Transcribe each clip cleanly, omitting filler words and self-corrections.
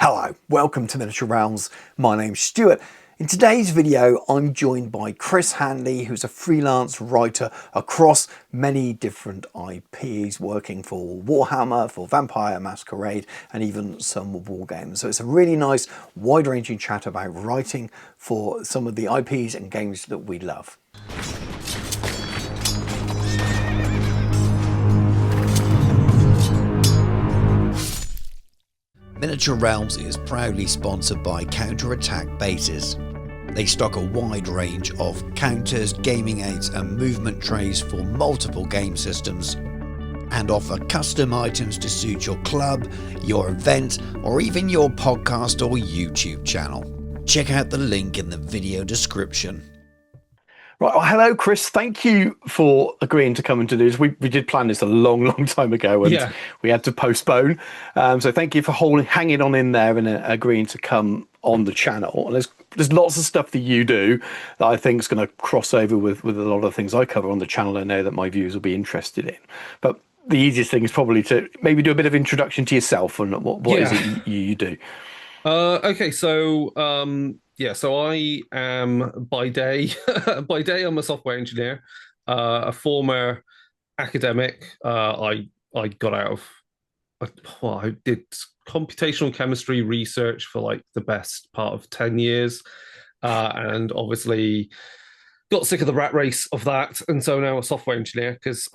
Hello, welcome to Miniature Realms. My name's Stuart. In today's video, I'm joined by Chris Handley, who's a freelance writer across many different IPs, working for Warhammer, for Vampire Masquerade, and even some war games. So it's a really nice, wide-ranging chat about writing for some of the IPs and games that we love. Miniature Realms is proudly sponsored by Counter-Attack Bases. They stock a wide range of counters, gaming aids and movement trays for multiple game systems and offer custom items to suit your club, your event or even your podcast or YouTube channel. Check out the link in the video description. Right, well, hello, Chris. Thank you for agreeing to come and do this. We did plan this a long time ago, and we had to postpone. So thank you for hanging on in there and agreeing to come on the channel. And there's lots of stuff that you do that I think is going to cross over with a lot of things I cover on the channel. I know that my viewers will be interested in. But the easiest thing is probably to maybe do a bit of introduction to yourself and what is it you do. Okay, so so I am by day I'm a software engineer, a former academic. I got out of I did computational chemistry research for like the best part of 10 years, and obviously got sick of the rat race of that, and so now a software engineer because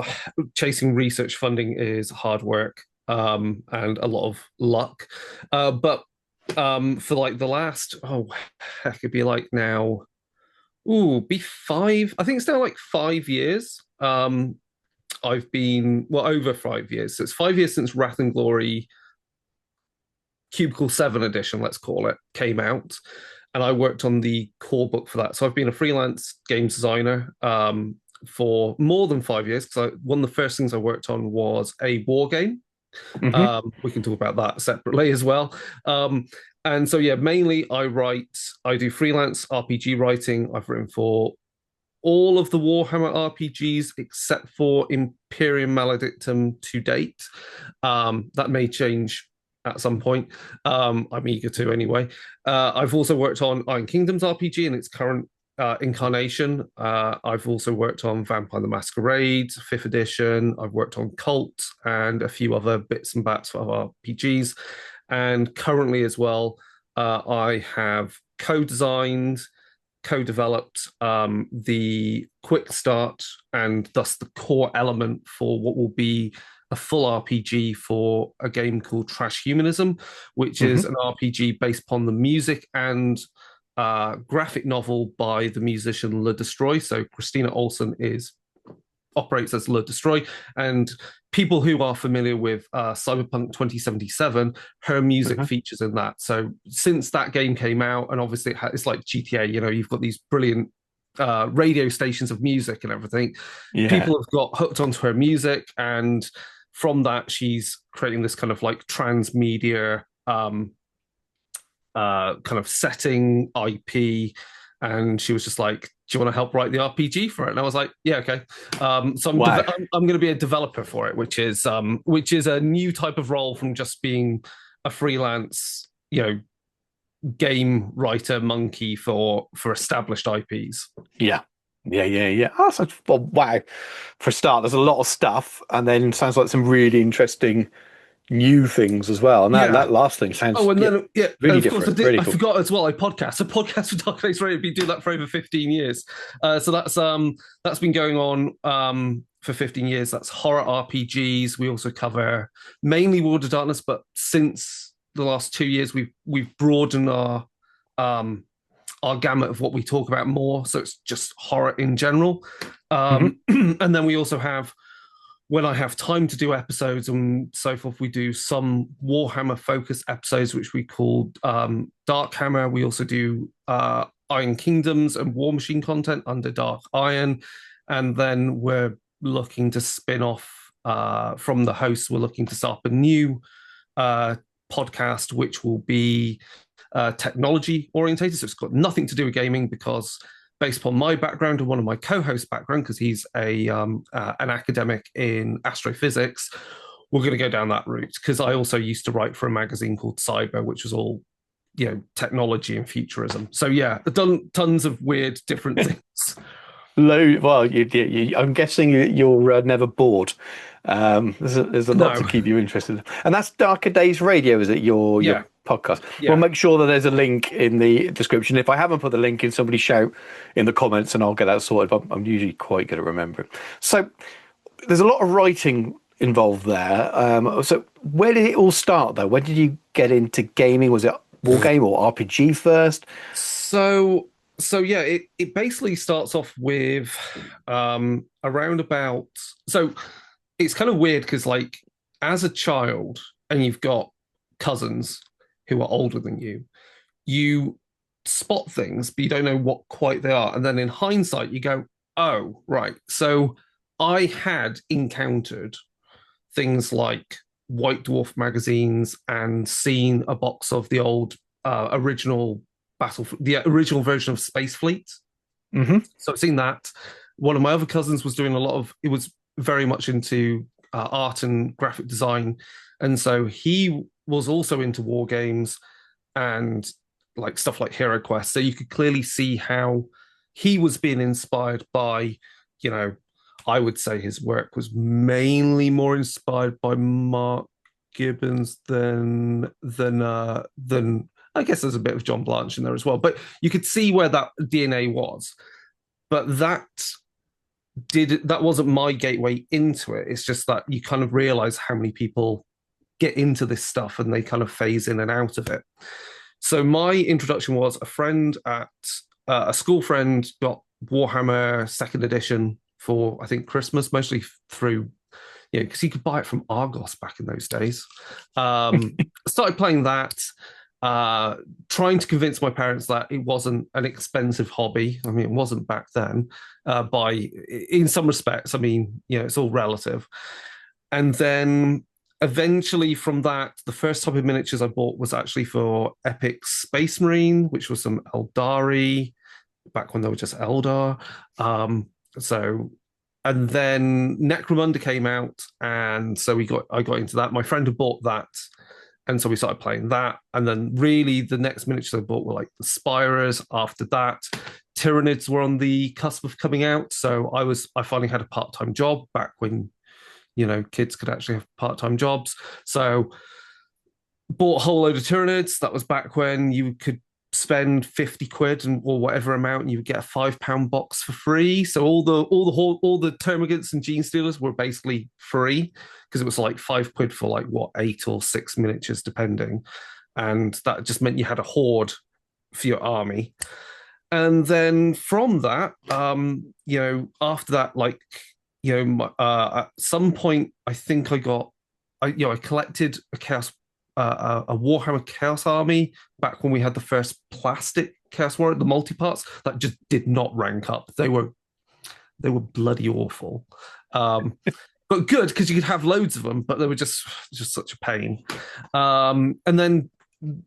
chasing research funding is hard work, and a lot of luck, but for like the last it'd be like now be 5, I think it's now like 5 years. I've been over 5 years, so it's 5 years since Wrath and Glory Cubicle 7 edition, let's call it, came out, and I worked on the core book for that. So I've been a freelance games designer for more than 5 years, because one of the first things I worked on was a war game. We can talk about that separately as well. And so, mainly I do freelance RPG writing. I've written for all of the Warhammer RPGs except for Imperium Maledictum to date. That may change at some point. I'm eager to anyway. I've also worked on Iron Kingdoms RPG in its current incarnation. I've also worked on Vampire the Masquerade 5th edition. I've worked on Cult and a few other bits and bats for RPGs. And currently as well, I have co-designed, co-developed the quick start and thus the core element for what will be a full RPG for a game called Trash Humanism, which is an RPG based upon the music and graphic novel by the musician Le Destroy. So Christina Olsen operates as Le Destroy, and people who are familiar with Cyberpunk 2077, her music features in that. So since that game came out, and obviously it's like GTA, you've got these brilliant radio stations of music and everything. People have got hooked onto her music, and from that she's creating this kind of like transmedia kind of setting IP, and she was just like, do you want to help write the RPG for it? And I was like, yeah, okay. So I'm going to be a developer for it, which is a new type of role from just being a freelance, game writer monkey for established IPs. Yeah. Oh, wow. For a start, there's a lot of stuff, and then sounds like some really interesting new things as well. And that last thing sounds really different. I forgot as well, I podcast. A podcast for Dark Days Radio. I've been doing that for over 15 years. So that's been going on for 15 years. That's horror RPGs. We also cover mainly World of Darkness, but since the last 2 years, we've broadened our gamut of what we talk about more. So it's just horror in general. And then we also have, when I have time to do episodes and so forth, we do some Warhammer focused episodes, which we call Dark Hammer. We also do Iron Kingdoms and War Machine content under Dark Iron. And then we're looking to spin off from the hosts. We're looking to start a new podcast, which will be technology orientated. So it's got nothing to do with gaming, because based upon my background and one of my co-hosts' background, because he's an academic in astrophysics, we're going to go down that route, because I also used to write for a magazine called Cyber, which was all, technology and futurism. So yeah, I've done tons of weird different things. Well, I'm guessing you're never bored. There's a lot No, to keep you interested. And that's Darker Days Radio, is it, your yeah, podcast? yeah. We'll make sure that there's a link in the description. If I haven't put the link in, somebody shout in the comments and I'll get that sorted. But I'm usually quite good at remembering. So there's a lot of writing involved there. So where did it all start, though? When did you get into gaming? Was it war game or RPG first? So yeah, it basically starts off with around about, so it's kind of weird because, like, as a child and you've got cousins who are older than you spot things, but you don't know what quite they are. And then in hindsight, you go, oh, right. So I had encountered things like White Dwarf magazines and seen a box of the old original the original version of Space Fleet. Mm-hmm. So I've seen that. One of my other cousins was doing it was very much into art and graphic design. And so he was also into war games and like stuff like Hero Quest. So you could clearly see how he was being inspired by, I would say his work was mainly more inspired by Mark Gibbons than I guess there's a bit of John Blanche in there as well. But you could see where that DNA was. But that wasn't my gateway into it. It's just that you kind of realize how many people get into this stuff and they kind of phase in and out of it. So my introduction was a school friend got Warhammer second edition for, I think, Christmas, mostly through, because you could buy it from Argos back in those days. Started playing that, trying to convince my parents that it wasn't an expensive hobby. I mean, it wasn't back then, in some respects. I mean, it's all relative. And then eventually from that, the first type of miniatures I bought was actually for Epic Space Marine, which was some Eldari, back when they were just Eldar. And then Necromunda came out, and so I got into that. My friend had bought that, and so we started playing that. And then really the next miniatures I bought were like the Spirers. After that, Tyranids were on the cusp of coming out. So I finally had a part-time job back when, kids could actually have part-time jobs. So bought a whole load of Tyranids. That was back when you could spend 50 quid or whatever amount and you would get a £5 box for free. So all the Termagants and Gene Stealers were basically free, because it was like 5 quid for like 8 or 6 miniatures depending, and that just meant you had a horde for your army. And then from that, after that, at some point I think I collected a Warhammer Chaos Army back when we had the first plastic Chaos Warrior, the multi-parts, that just did not rank up. They were bloody awful. But good, because you could have loads of them, but they were just such a pain. And then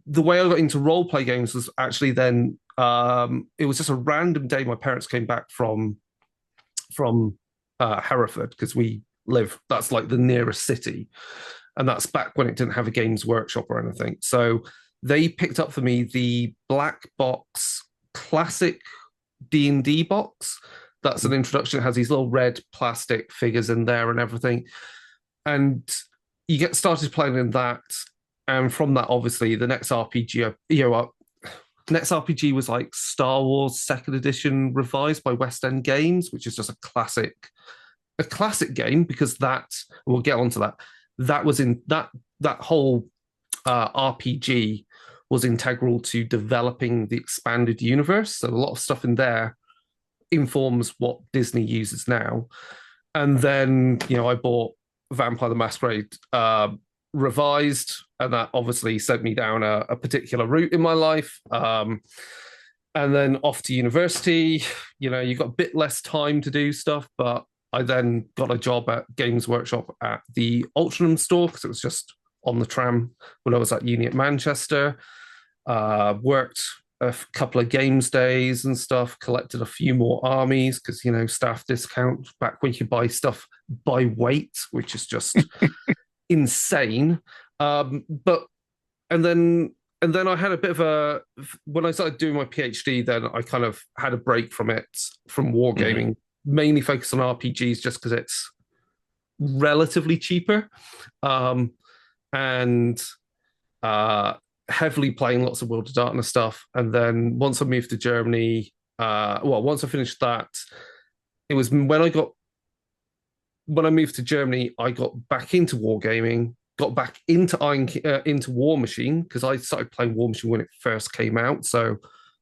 the way I got into role-play games was actually then, it was just a random day my parents came back from Hereford, because that's like the nearest city. And that's back when it didn't have a Games Workshop or anything. So they picked up for me the black box classic D&D box. That's an introduction. It has these little red plastic figures in there and everything. And you get started playing in that. And from that, obviously, the next RPG, next RPG was like Star Wars Second Edition revised by West End Games, which is just a classic game, because we'll get onto that. That was in that whole RPG was integral to developing the expanded universe. So a lot of stuff in there informs what Disney uses now. And then, I bought Vampire the Masquerade revised, and that obviously sent me down a particular route in my life. And then off to university. You got a bit less time to do stuff, but I then got a job at Games Workshop at the Altrincham store, because it was just on the tram when I was at uni at Manchester. Worked a couple of games days and stuff, collected a few more armies, because, staff discount back when you could buy stuff by weight, which is just, insane. But and then I had a bit of a when I started doing my PhD, then I kind of had a break from it, from wargaming, mainly focused on RPGs just because it's relatively cheaper. And heavily playing lots of World of Darkness stuff. And then once I moved to Germany, once I finished that, it was when I moved to Germany, I got back into wargaming, got back into War Machine, because I started playing War Machine when it first came out. So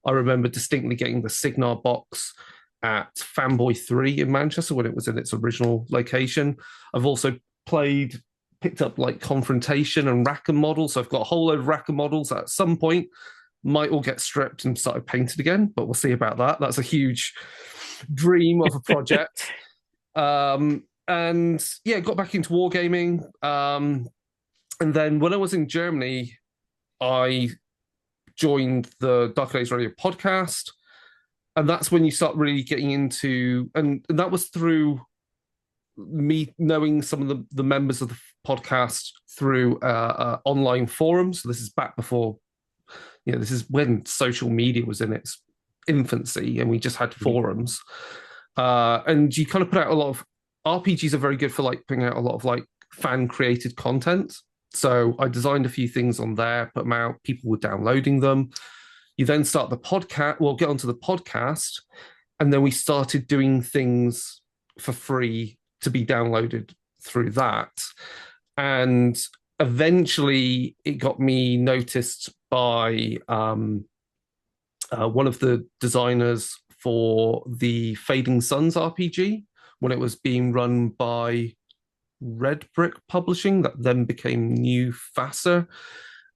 I remember distinctly getting the Signar box at Fanboy 3 in Manchester when it was in its original location. I've also picked up like Confrontation and Rackham models. So I've got a whole load of Rackham models that at some point might all get stripped and started painted again, but we'll see about that. That's a huge dream of a project. And yeah, got back into wargaming. And then when I was in Germany, I joined the Dark Days Radio podcast. And that's when you start really getting into, and that was through me knowing some of the members of the podcast through online forums. So this is back before, this is when social media was in its infancy and we just had forums. And you kind of put out a lot of RPGs are very good for like putting out a lot of like fan created content. So I designed a few things on there, put them out, people were downloading them. You then start the podcast, get onto the podcast, and then we started doing things for free to be downloaded through that. And eventually it got me noticed by one of the designers for the Fading Suns RPG when it was being run by Red Brick Publishing, that then became New Fasser.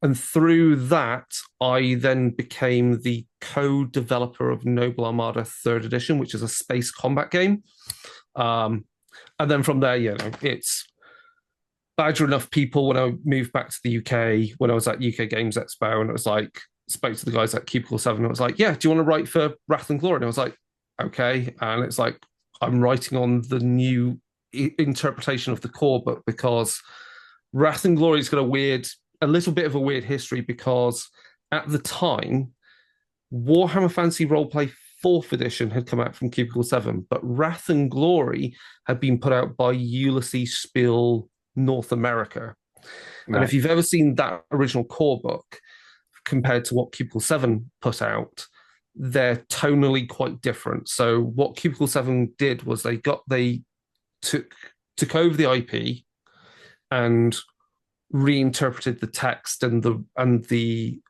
And through that, I then became the co-developer of Noble Armada 3rd Edition, which is a space combat game. And then from there, it's badger enough people when I moved back to the UK, when I was at UK Games Expo, and it was like, spoke to the guys at Cubicle 7, and it was like, yeah, do you want to write for Wrath and Glory? And I was like, okay. And it's like, I'm writing on the new interpretation of the core book, because Wrath and Glory's got a little bit of a weird history, because at the time, Warhammer Fantasy Roleplay 4th edition had come out from Cubicle 7, but Wrath and Glory had been put out by Ulysses Spiel North America. Right. And if you've ever seen that original core book compared to what Cubicle 7 put out, they're tonally quite different. So what Cubicle 7 did was they took over the IP and reinterpreted the text and the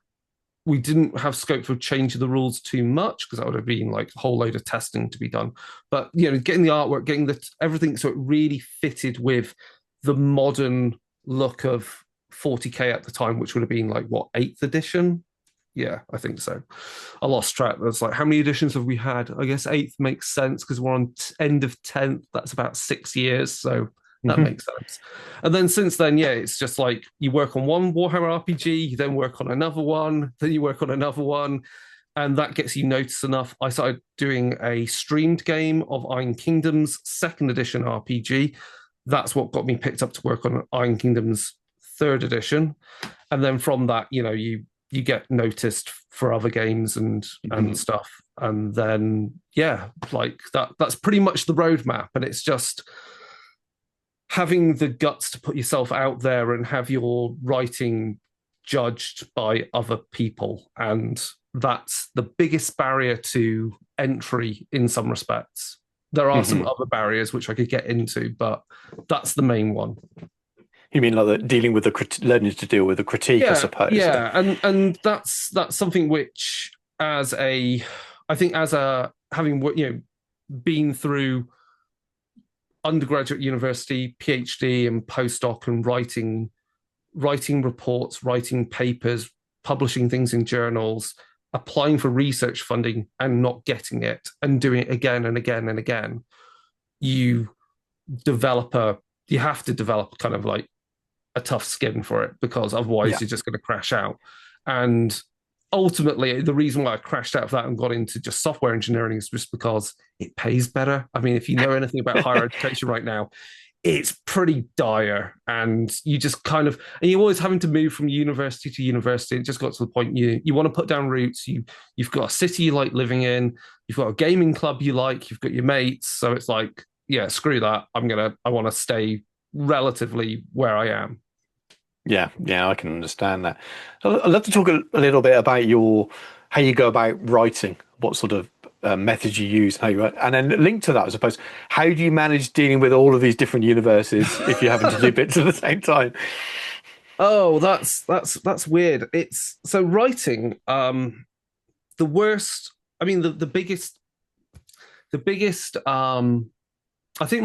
we didn't have scope for changing the rules too much, because that would have been like a whole load of testing to be done. But getting the artwork, getting everything so it really fitted with the modern look of 40k at the time, which would have been like 8th edition. Yeah, I think so. I lost track. There's like, how many editions have we had? I guess 8th makes sense because we're on end of 10th. That's about 6 years. So that makes sense. And then since then, it's just like you work on one Warhammer RPG, you then work on another one, then you work on another one, and that gets you noticed enough. I started doing a streamed game of Iron Kingdom's 2nd edition RPG. That's what got me picked up to work on Iron Kingdom's 3rd edition. And then from that, you get noticed for other games and stuff. And then, like that's pretty much the roadmap. And it's just having the guts to put yourself out there and have your writing judged by other people. And that's the biggest barrier to entry in some respects. There are some other barriers which I could get into, but that's the main one. You mean like dealing with learning to deal with the critique, I suppose? Yeah, and that's something which, having been through undergraduate university, PhD, and postdoc, and writing reports, writing papers, publishing things in journals, applying for research funding and not getting it, and doing it again and again and again, you have to develop kind of like a tough skin for it, because otherwise you're just going to crash out. And ultimately, the reason why I crashed out of that and got into just software engineering is just because it pays better. I mean, if you know anything about higher education right now, it's pretty dire, and you just kind of, and you're always having to move from university to university. It just got to the point you want to put down roots. You've got a city you like living in, you've got a gaming club you like, you've got your mates. So it's like, yeah, screw that. I want to stay relatively where I am. Yeah, yeah, I can understand that. I'd love to talk a little bit about how you go about writing, what sort of methods you use, and how you write, and then linked to that, I suppose, how do you manage dealing with all of these different universes if you're having to do bits at the same time? Oh, that's weird. It's so writing. The worst. I mean, the biggest. I think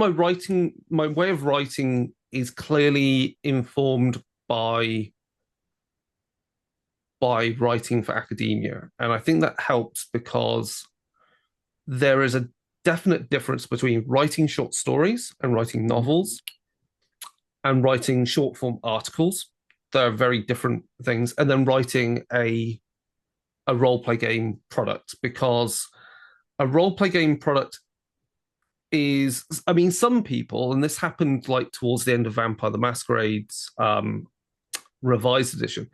my way of writing is clearly informed by writing for academia. And I think that helps because there is a definite difference between writing short stories and writing novels and writing short form articles. They're very different things. And then writing a role play game product, because a role play game product is, I mean, some people, and this happened like towards the end of Vampire the Masquerade's revised edition,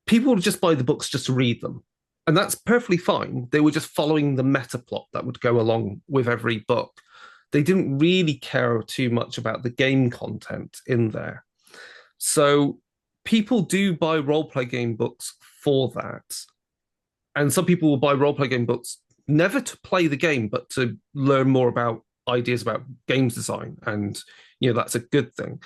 people would just buy the books just to read them. And that's perfectly fine. They were just following the meta plot that would go along with every book. They didn't really care too much about the game content in there. So people do buy role-play game books for that. And some people will buy role-play game books never to play the game, but to learn more about ideas about games design. And, that's a good thing.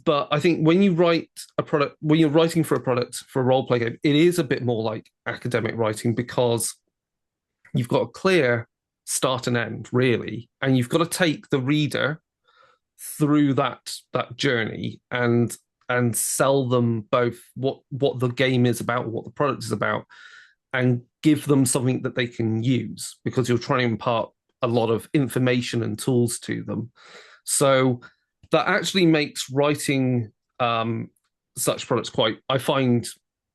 But I think when you write a product, when you're writing for a product for a role play game, it is a bit more like academic writing, because you've got a clear start and end, really, and you've got to take the reader through that journey and sell them both what the game is about, what the product is about, and give them something that they can use, because you're trying to impart a lot of information and tools to them. So that actually makes writing such products quite, I find,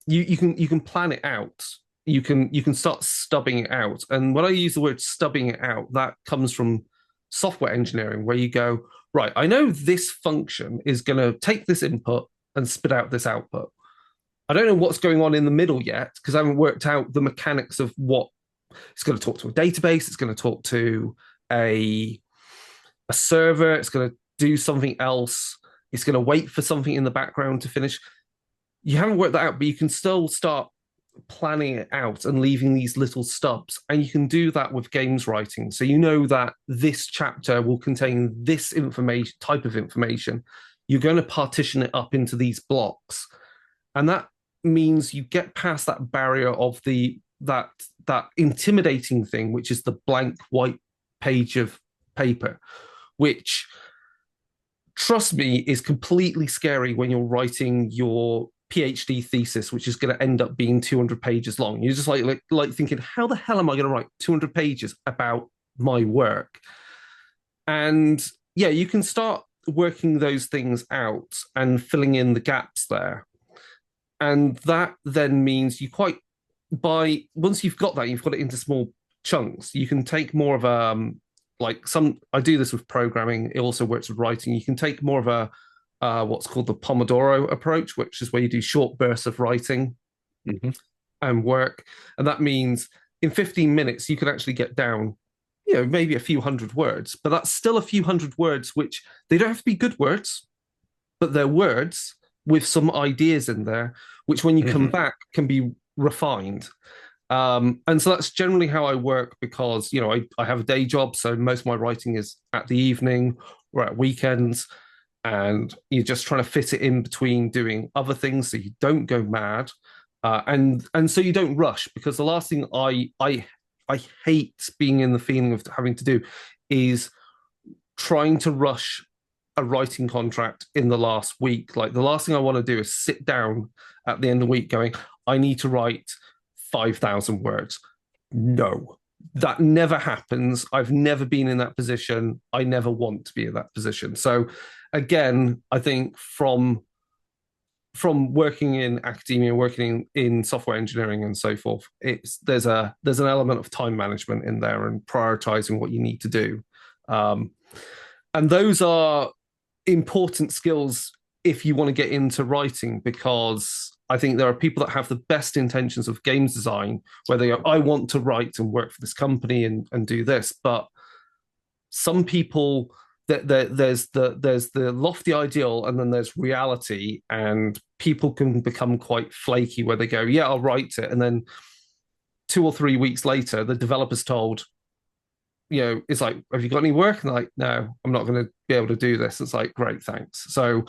you can plan it out. You can start stubbing it out. And when I use the word stubbing it out, that comes from software engineering, where you go, right, I know this function is going to take this input and spit out this output. I don't know what's going on in the middle yet, because I haven't worked out the mechanics of what it's going to talk to a database. It's going to talk to a server. It's going to do something else. It's going to wait for something in the background to finish. You haven't worked that out, but you can still start planning it out and leaving these little stubs. And you can do that with games writing. So you know that this chapter will contain this information, type of information. You're going to partition it up into these blocks. And that means you get past that barrier of that intimidating thing, which is the blank white page of paper, which, trust me, is completely scary when you're writing your PhD thesis, which is going to end up being 200 pages long. You're just like thinking, how the hell am I going to write 200 pages about my work? And yeah, you can start working those things out and filling in the gaps there. And that then means once you've got that, you've got it into small chunks. You can take more of I do this with programming. It also works with writing. You can take more of a what's called the Pomodoro approach, which is where you do short bursts of writing and work. And that means in 15 minutes, you can actually get down, maybe a few hundred words, but that's still a few hundred words, which they don't have to be good words, but they're words with some ideas in there, which when you come back can be refined. And so that's generally how I work, because, I have a day job. So most of my writing is at the evening or at weekends, and you're just trying to fit it in between doing other things so you don't go mad. And so you don't rush, because the last thing I hate being in the feeling of having to do is trying to rush a writing contract in the last week. Like, the last thing I want to do is sit down at the end of the week going, I need to write 5,000 words. No, that never happens. I've never been in that position. I never want to be in that position. So again, I think from working in academia, working in software engineering and so forth, there's an element of time management in there and prioritizing what you need to do. And those are important skills if you want to get into writing, because I think there are people that have the best intentions of games design, where they go, I want to write and work for this company and do this. But some people, there's the lofty ideal, and then there's reality, and people can become quite flaky where they go, yeah, I'll write it, and then 2 or 3 weeks later, the developer's told, it's like, have you got any work? And like, no, I'm not going to be able to do this. It's like, great, thanks. So,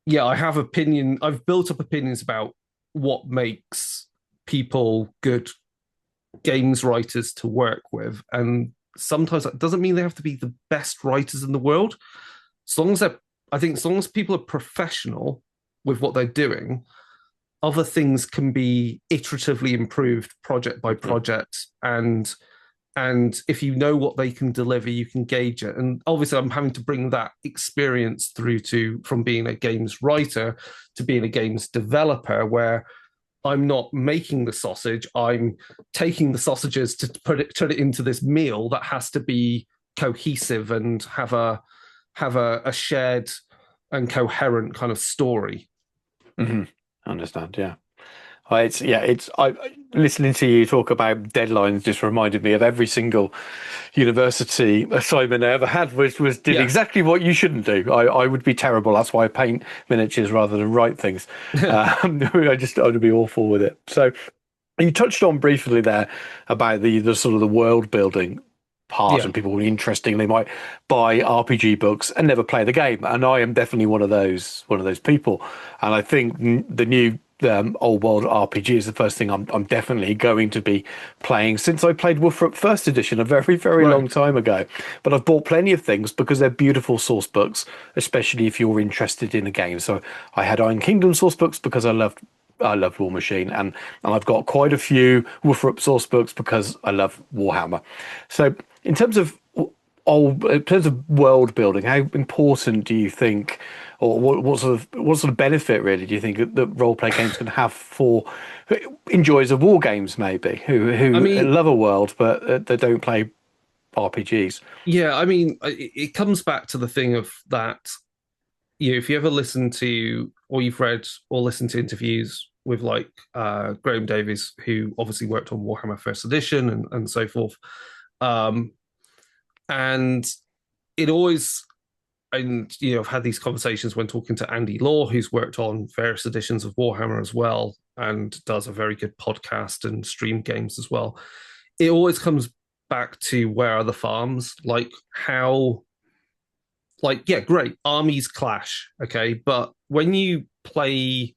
yeah, I've built up opinions about what makes people good games writers to work with. And sometimes that doesn't mean they have to be the best writers in the world. As long as people are professional with what they're doing, other things can be iteratively improved project by project. And if you know what they can deliver, you can gauge it. And obviously, I'm having to bring that experience through from being a games writer to being a games developer, where I'm not making the sausage, I'm taking the sausages to turn it into this meal that has to be cohesive and have a shared and coherent kind of story. Mm-hmm. I understand. Yeah. I listening to you talk about deadlines just reminded me of every single university assignment I ever had, which did exactly what you shouldn't do. I would be terrible. That's why I paint miniatures rather than write things. I would be awful with it. So you touched on briefly there about the sort of the world building part, and people will be interesting. They might buy RPG books and never play the game, and I am definitely one of those people. And I think the new Old World RPG is the first thing I'm definitely going to be playing, since I played WFRP First Edition a very, very long time ago. But I've bought plenty of things because they're beautiful source books, especially if you're interested in a game. So I had Iron Kingdom source books because I love War Machine, and I've got quite a few WFRP source books because I love Warhammer. So in terms of world building, how important do you think, or what sort of benefit really do you think that role play games can have for enjoyers of war games, maybe who love a world but they don't play RPGs? Yeah, I mean, it comes back to the thing of that. If you ever listen to, or you've read or listened to interviews with like Graham Davies, who obviously worked on Warhammer First Edition and so forth, and it always, and I've had these conversations when talking to Andy Law, who's worked on various editions of Warhammer as well, and does a very good podcast and stream games as well. It always comes back to, where are the farms? Like, how, like, yeah, great, armies clash, okay, but when you play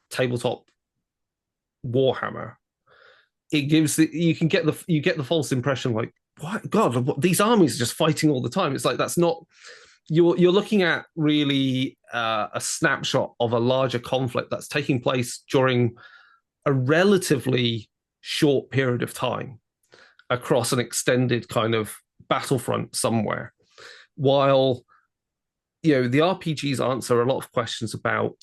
tabletop Warhammer, it gives you get the false impression, like, what, God, these armies are just fighting all the time. It's like, that's not, you're looking at really a snapshot of a larger conflict that's taking place during a relatively short period of time across an extended kind of battlefront somewhere. While the RPGs answer a lot of questions about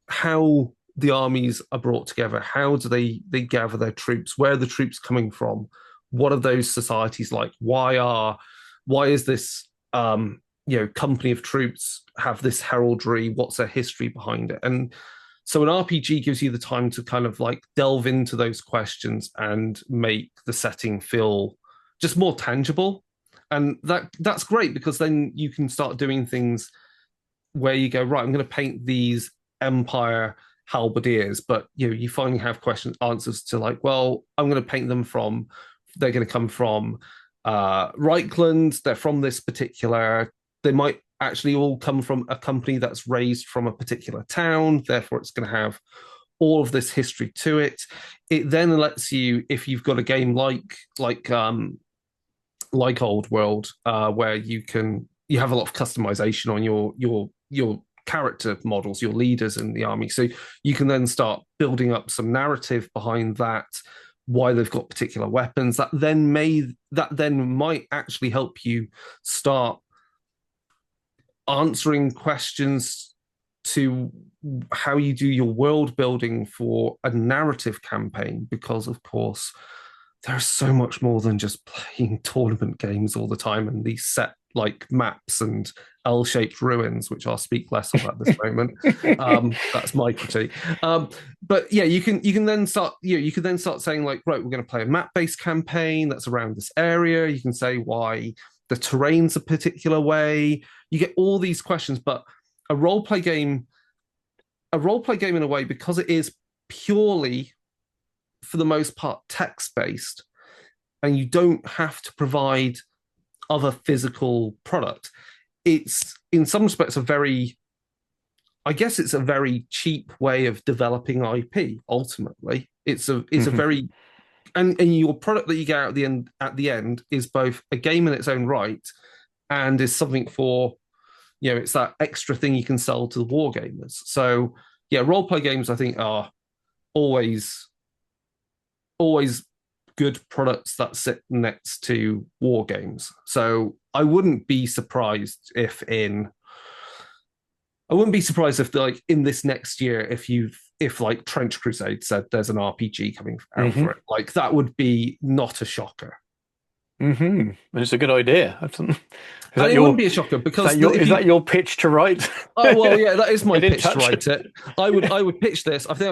how the armies are brought together, how do they gather their troops, where are the troops coming from, what are those societies like, why is this company of troops have this heraldry, what's their history behind it? And so an RPG gives you the time to kind of like delve into those questions and make the setting feel just more tangible. And that's great, because then you can start doing things where you go, right, I'm going to paint these Empire halberdiers, but you finally have answers to, like, well, I'm going to paint them from, they're going to come from Reichland, they're from this particular, they might actually all come from a company that's raised from a particular town, therefore it's going to have all of this history to it. It then lets you, if you've got a game like Old World, where you have a lot of customization on your character models, your leaders in the army, so you can then start building up some narrative behind that, why they've got particular weapons, that then might actually help you start answering questions to how you do your world building for a narrative campaign. Because of course there's so much more than just playing tournament games all the time and these set like maps and L-shaped ruins, which I'll speak less of at this moment. That's my critique. But yeah, you can then start you can then start saying like, right, we're going to play a map-based campaign that's around this area. You can say why the terrain's a particular way. You get all these questions, but a role play game in a way, because it is purely, for the most part, text-based, and you don't have to provide other physical product. It's in some respects a very cheap way of developing IP. Ultimately, it's a very and your product that you get out at the end is both a game in its own right and is something for, it's that extra thing you can sell to the war gamers. So yeah, role play games I think are always good products that sit next to war games. So I wouldn't be surprised if like in this next year, if like Trench Crusade said there's an RPG coming out for it, like that would be not a shocker. It's a good idea. It wouldn't be a shocker because is that your pitch to write? Oh well, yeah, that is my pitch to write it. I would pitch this. I think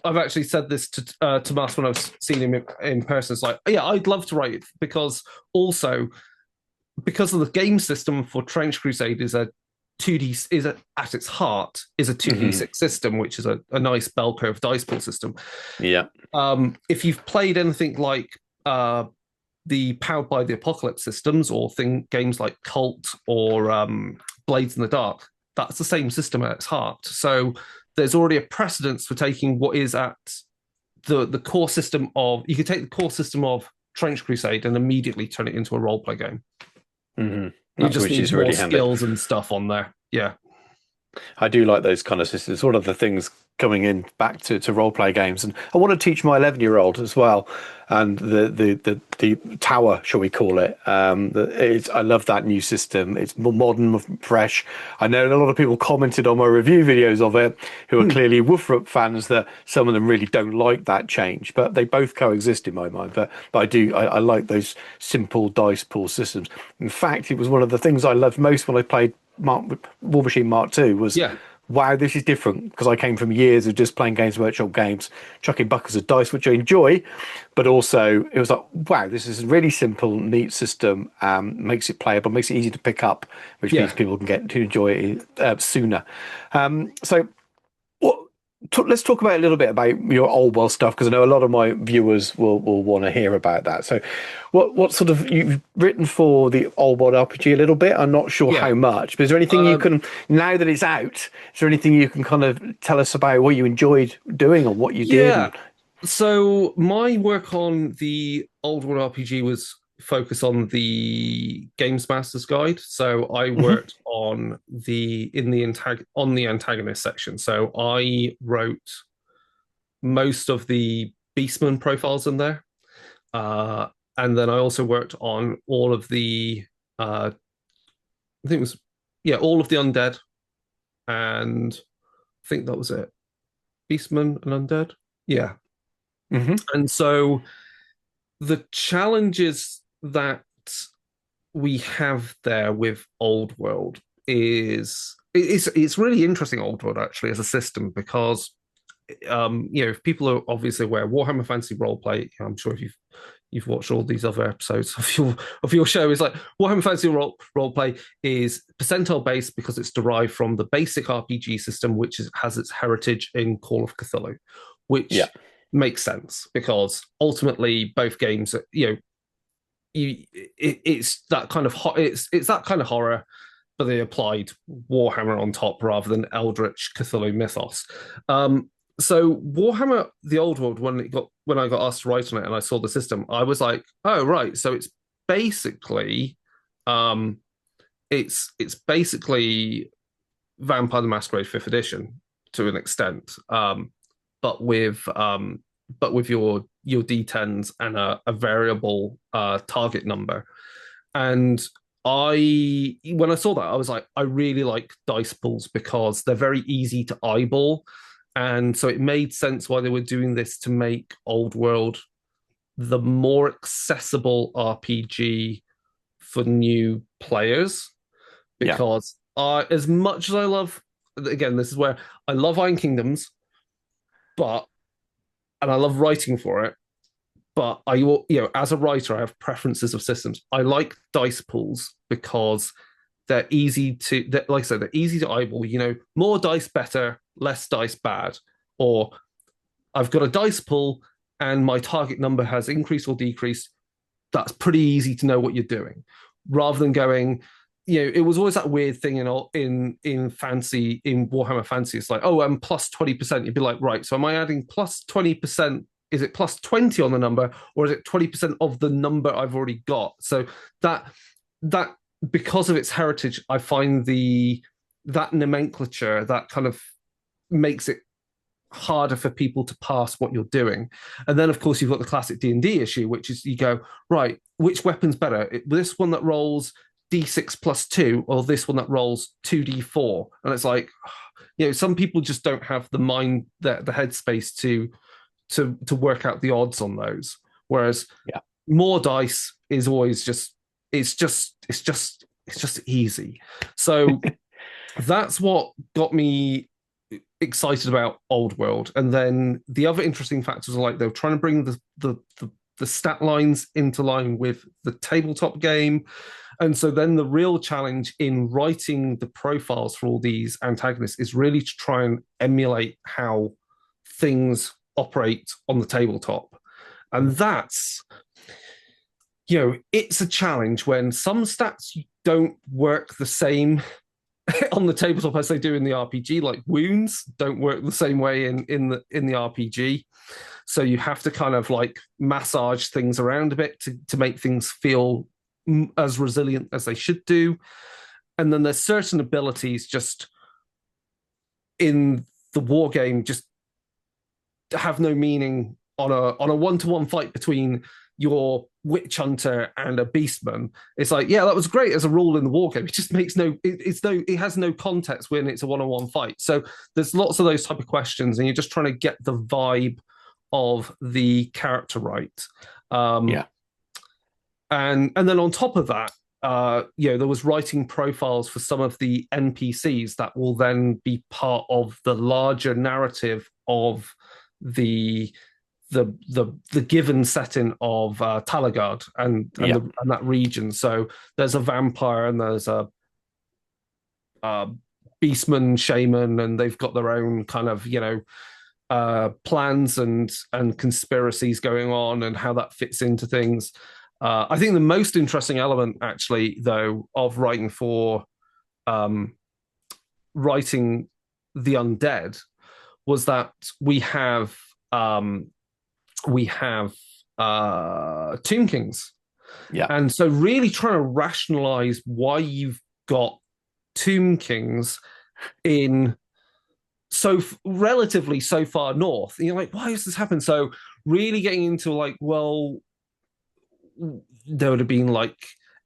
I've actually said this to Tomas when I've seen him in person. It's like, yeah, I'd love to write it because of the game system for Trench Crusade is a 2D at its heart is a 2D6 system, which is a nice bell curve dice pool system. Yeah. If you've played anything like the Powered by the Apocalypse systems or games like Cult or Blades in the Dark, that's the same system at its heart. So there's already a precedence for taking what is at the core system of, you could take the core system of Trench Crusade and immediately turn it into a role play game. You just need more really skills and stuff on there. Yeah. I do like those kind of systems. One of the things coming in back to role play games, and I want to teach my 11-year-old as well. And the tower, shall we call it? I love that new system. It's more modern, more fresh. I know a lot of people commented on my review videos of it who are clearly WFRP fans, that some of them really don't like that change, but they both coexist in my mind. But I like those simple dice pool systems. In fact, it was one of the things I loved most when I played War Machine Mark II was, wow, this is different, because I came from years of just playing Games Workshop games, chucking buckets of dice, which I enjoy, but also it was like, wow, this is a really simple, neat system, makes it playable, makes it easy to pick up, which means people can get to enjoy it sooner. Let's talk about a little bit about your Old World stuff, because I know a lot of my viewers will want to hear about that. So what sort of, you've written for the Old World RPG a little bit, I'm not sure how much, but is there anything you can, now that it's out, is there anything you can kind of tell us about what you enjoyed doing or what you did? So my work on the Old World RPG was focused on the Games Master's Guide. So I worked on the antagonist section. So I wrote most of the Beastman profiles in there, and then I also worked on all of the I think it was all of the undead, and I think that was it. Beastman and undead, and so the challenges that we have there with Old World is it's really interesting, Old World, actually, as a system, because if people are obviously aware, Warhammer Fantasy Roleplay, I'm sure if you've watched all these other episodes of your show, is like Warhammer Fantasy Roleplay is percentile based because it's derived from the basic RPG system, which has its heritage in Call of Cthulhu, which makes sense, because ultimately both games are, it's that kind of it's that kind of horror, but they applied Warhammer on top rather than Eldritch Cthulhu mythos. So Warhammer: The Old World, when I got asked to write on it and I saw the system, I was like, oh right, so it's basically it's basically Vampire the Masquerade 5th edition to an extent, but with your D10s and a variable target number. And when I saw that, I was like, I really like dice pools because they're very easy to eyeball. And so it made sense why they were doing this, to make Old World the more accessible RPG for new players, Yeah. because as much as I love, again, this is where I love Iron Kingdoms, but and I love writing for it, but as a writer, I have preferences of systems. I like dice pools because they're easy to, like I said, they're easy to eyeball. More dice better, less dice bad. Or I've got a dice pool and my target number has increased or decreased. That's pretty easy to know what you're doing, rather than going. It was always that weird thing in fancy, in Warhammer Fantasy. It's like, oh, I'm plus 20%. You'd be like, right, so am I adding plus 20%? Is it plus 20 on the number, or is it 20% of the number I've already got? So that because of its heritage, I find that nomenclature that kind of makes it harder for people to pass what you're doing. And then of course you've got the classic D&D issue, which is you go, right, which weapon's better? This one that rolls D6 plus 2, or this one that rolls 2D4? And it's like, some people just don't have the mind, the headspace to work out the odds on those. Whereas more dice is always it's just easy. So that's what got me excited about Old World. And then the other interesting factors are like they're trying to bring the stat lines into line with the tabletop game. And so then the real challenge in writing the profiles for all these antagonists is really to try and emulate how things operate on the tabletop. And that's, it's a challenge when some stats don't work the same on the tabletop as they do in the RPG. Like wounds don't work the same way in the RPG. So you have to kind of like massage things around a bit to make things feel as resilient as they should do. And then there's certain abilities just in the war game just have no meaning on a one-to-one fight between your witch hunter and a beastman. It's like, yeah, that was great as a rule in the war game. It just makes it has no context when it's a one-on-one fight. So there's lots of those type of questions, and you're just trying to get the vibe of the character right. And then on top of that, there was writing profiles for some of the NPCs that will then be part of the larger narrative of the given setting of Talagard and that region. So there's a vampire and there's a beastman, shaman, and they've got their own kind of plans and conspiracies going on, and how that fits into things. I think the most interesting element, actually, though, of writing the undead was that we have Tomb Kings. Yeah. And so really trying to rationalize why you've got Tomb Kings in relatively so far north. And you're like, why has this happened? So really getting into like, well, there would have been like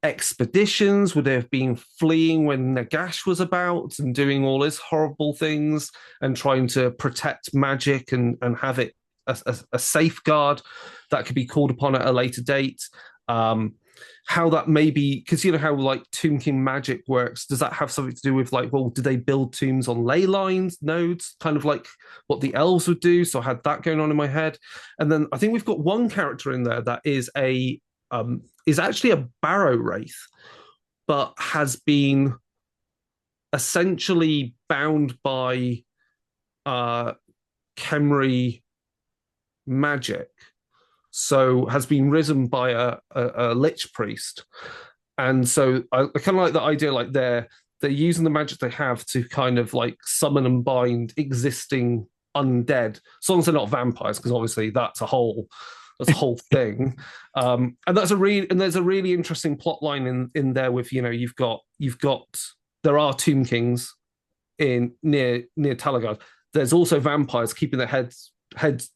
expeditions, would there have been fleeing when Nagash was about and doing all his horrible things and trying to protect magic and have it a safeguard that could be called upon at a later date. How that may be, because how like Tomb King magic works, does that have something to do with like, well, do they build tombs on ley lines, nodes, kind of like what the elves would do? So I had that going on in my head. And then I think we've got one character in there that is actually a Barrow Wraith, but has been essentially bound by Khemri magic, so has been risen by a lich priest. And so I kind of like the idea, like they're using the magic they have to kind of like summon and bind existing undead, as long as they're not vampires, because obviously that's a whole thing. And there's a really interesting plot line in there with, you've got there are Tomb Kings near Talagard. There's also vampires keeping their heads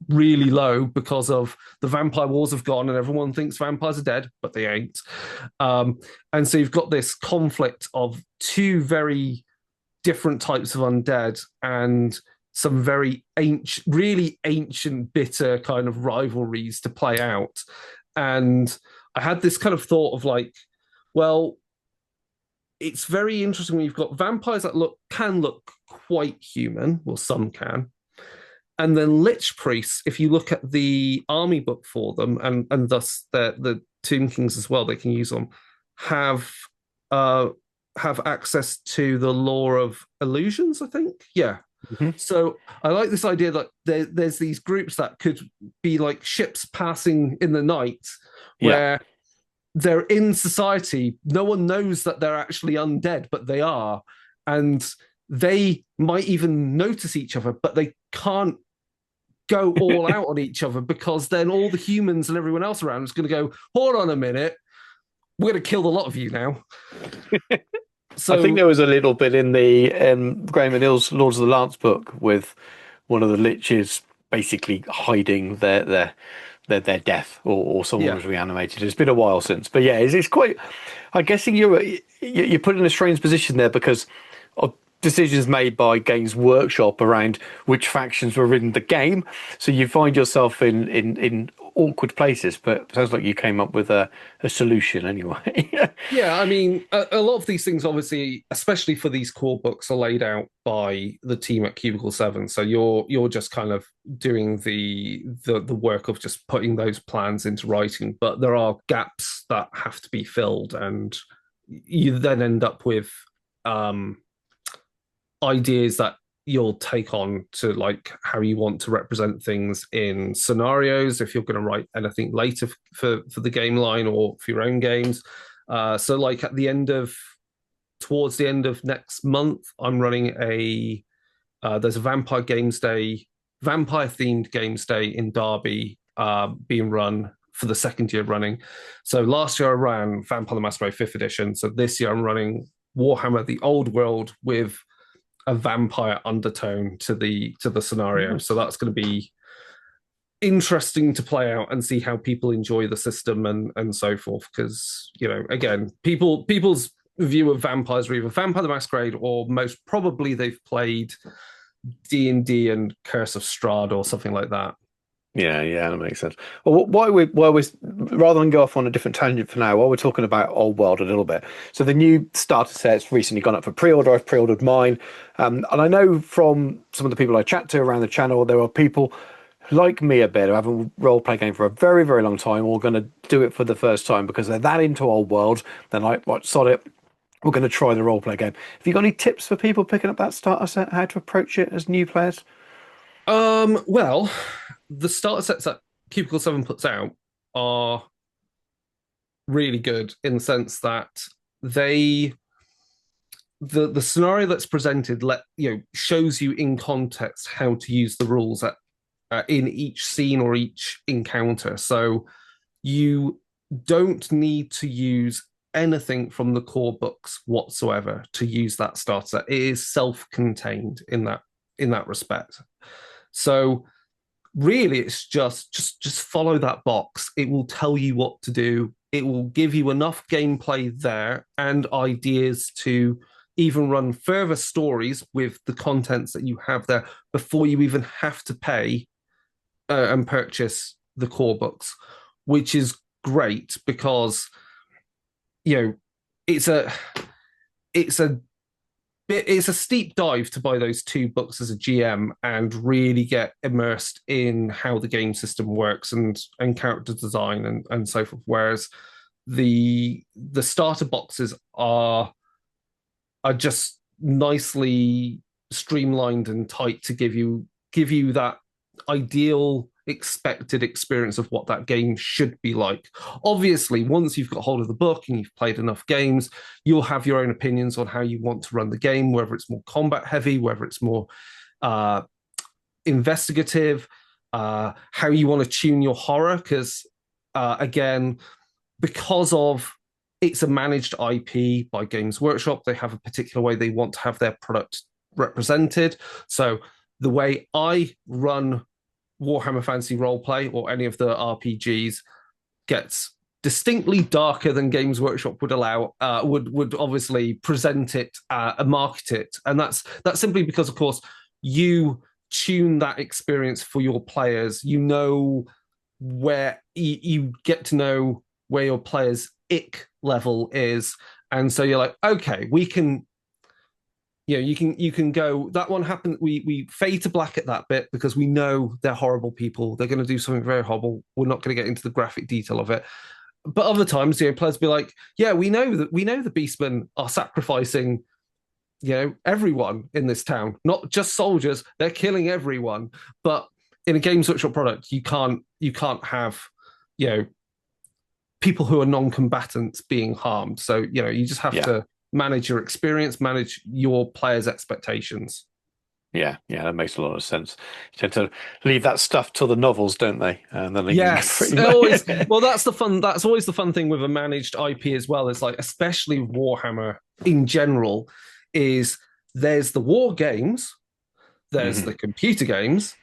really low because of the vampire wars have gone and everyone thinks vampires are dead, but they ain't. And so you've got this conflict of two very different types of undead, and some very ancient, really ancient, bitter kind of rivalries to play out. And I had this kind of thought of like, well, it's very interesting when you've got vampires that can look quite human, well, some can. And then Lich Priests, if you look at the army book for them, and thus the Tomb Kings as well, they can use them, have access to the law of illusions, I think. Yeah. Mm-hmm. So I like this idea that there's these groups that could be like ships passing in the night where they're in society. No one knows that they're actually undead, but they are. And they might even notice each other, but they can't go all out on each other, because then all the humans and everyone else around is going to go, hold on a minute, we're going to kill a lot of you now. So I think there was a little bit in the Graham and Hill's Lords of the Lance book with one of the liches basically hiding their death, or someone was reanimated. It's been a while since, but yeah, it's quite. I'm guessing you're put in a strange position there because of decisions made by Games Workshop around which factions were in the game. So you find yourself in awkward places, but it sounds like you came up with a solution anyway. Yeah, I mean, a lot of these things, obviously, especially for these core books, are laid out by the team at Cubicle 7. So you're just kind of doing the work of just putting those plans into writing. But there are gaps that have to be filled, and you then end up with ideas that you'll take on to like how you want to represent things in scenarios if you're going to write anything later for the game line or for your own games. So like towards the end of next month, I'm running there's a vampire themed games day in Derby being run for the second year running. So last year I ran Vampire the Masquerade 5th edition. So this year I'm running Warhammer the Old World with a vampire undertone to the scenario. So that's going to be interesting to play out and see how people enjoy the system and so forth. Because, you know, again, people's view of vampires are either Vampire the Masquerade, or most probably they've played D&D and Curse of Strahd or something like that. Yeah, that makes sense. Well, rather than go off on a different tangent for now, while we're talking about Old World a little bit. So the new starter set's recently gone up for pre-order. I've pre-ordered mine. And I know from some of the people I chat to around the channel, there are people like me a bit who haven't role-play game for a very, very long time, or going to do it for the first time because they're that into Old World. They're like, what, sod it, we're going to try the role-play game. Have you got any tips for people picking up that starter set, how to approach it as new players? Well, the starter sets that Cubicle 7 puts out are really good in the sense that the scenario that's presented shows you in context how to use the rules in each scene or each encounter. So you don't need to use anything from the core books whatsoever to use that starter set. It is self-contained in that respect. So really, it's just follow that box. It will tell you what to do. It will give you enough gameplay there and ideas to even run further stories with the contents that you have there before you even have to pay and purchase the core books, which is great because, you know, it's a steep dive to buy those two books as a GM and really get immersed in how the game system works and character design and so forth. Whereas the starter boxes are just nicely streamlined and tight to give you that ideal expected experience of what that game should be like. Obviously, once you've got hold of the book and you've played enough games, you'll have your own opinions on how you want to run the game, whether it's more combat heavy, whether it's more investigative, how you want to tune your horror, because again, because of it's a managed IP by Games Workshop, they have a particular way they want to have their product represented. So the way I run Warhammer Fantasy Roleplay or any of the RPGs gets distinctly darker than Games Workshop would allow, would obviously present it, market it. And that's simply because, of course, you tune that experience for your players. You know where you get to know where your players' ick level is, and so you're like, okay, we can. You can go, that one happened. We fade to black at that bit because we know they're horrible people. They're going to do something very horrible. We're not going to get into the graphic detail of it. But other times, players be like, yeah, we know the beastmen are sacrificing, everyone in this town, not just soldiers. They're killing everyone. But in a Games Workshop product, you can't have, people who are non-combatants being harmed. So, you just have to manage your experience, manage your players' expectations. Yeah, that makes a lot of sense. You tend to leave that stuff to the novels, don't they? And then always. Well, that's the fun. That's always the fun thing with a managed IP as well. Is like, especially Warhammer in general, is there's the war games, there's the computer games,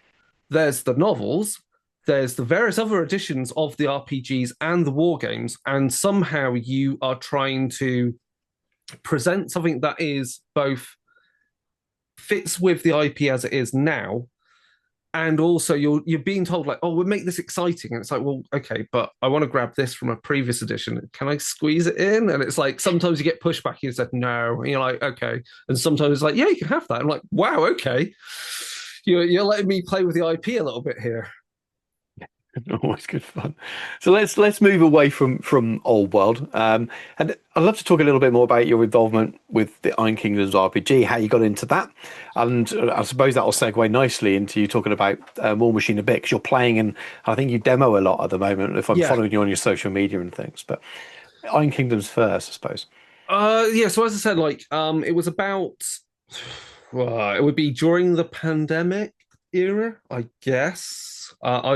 there's the novels, there's the various other editions of the RPGs and the war games, and somehow you are trying to present something that is both fits with the IP as it is now, and also you're being told like, oh, we'll make this exciting, and it's like, well, okay, but I want to grab this from a previous edition. Can I squeeze it in? And it's like sometimes you get pushback. You said no, and you're like, okay, and sometimes it's like, yeah, you can have that. I'm like, wow, okay, you're letting me play with the IP a little bit here. Always good fun. So let's move away from Old World, and I'd love to talk a little bit more about your involvement with the Iron Kingdoms RPG, how you got into that, and I suppose that will segue nicely into you talking about War Machine a bit, because you're playing, and I think you demo a lot at the moment if I'm following you on your social media and things. But Iron Kingdoms first, I suppose. So as I said, like it was about it would be during the pandemic era, I guess. I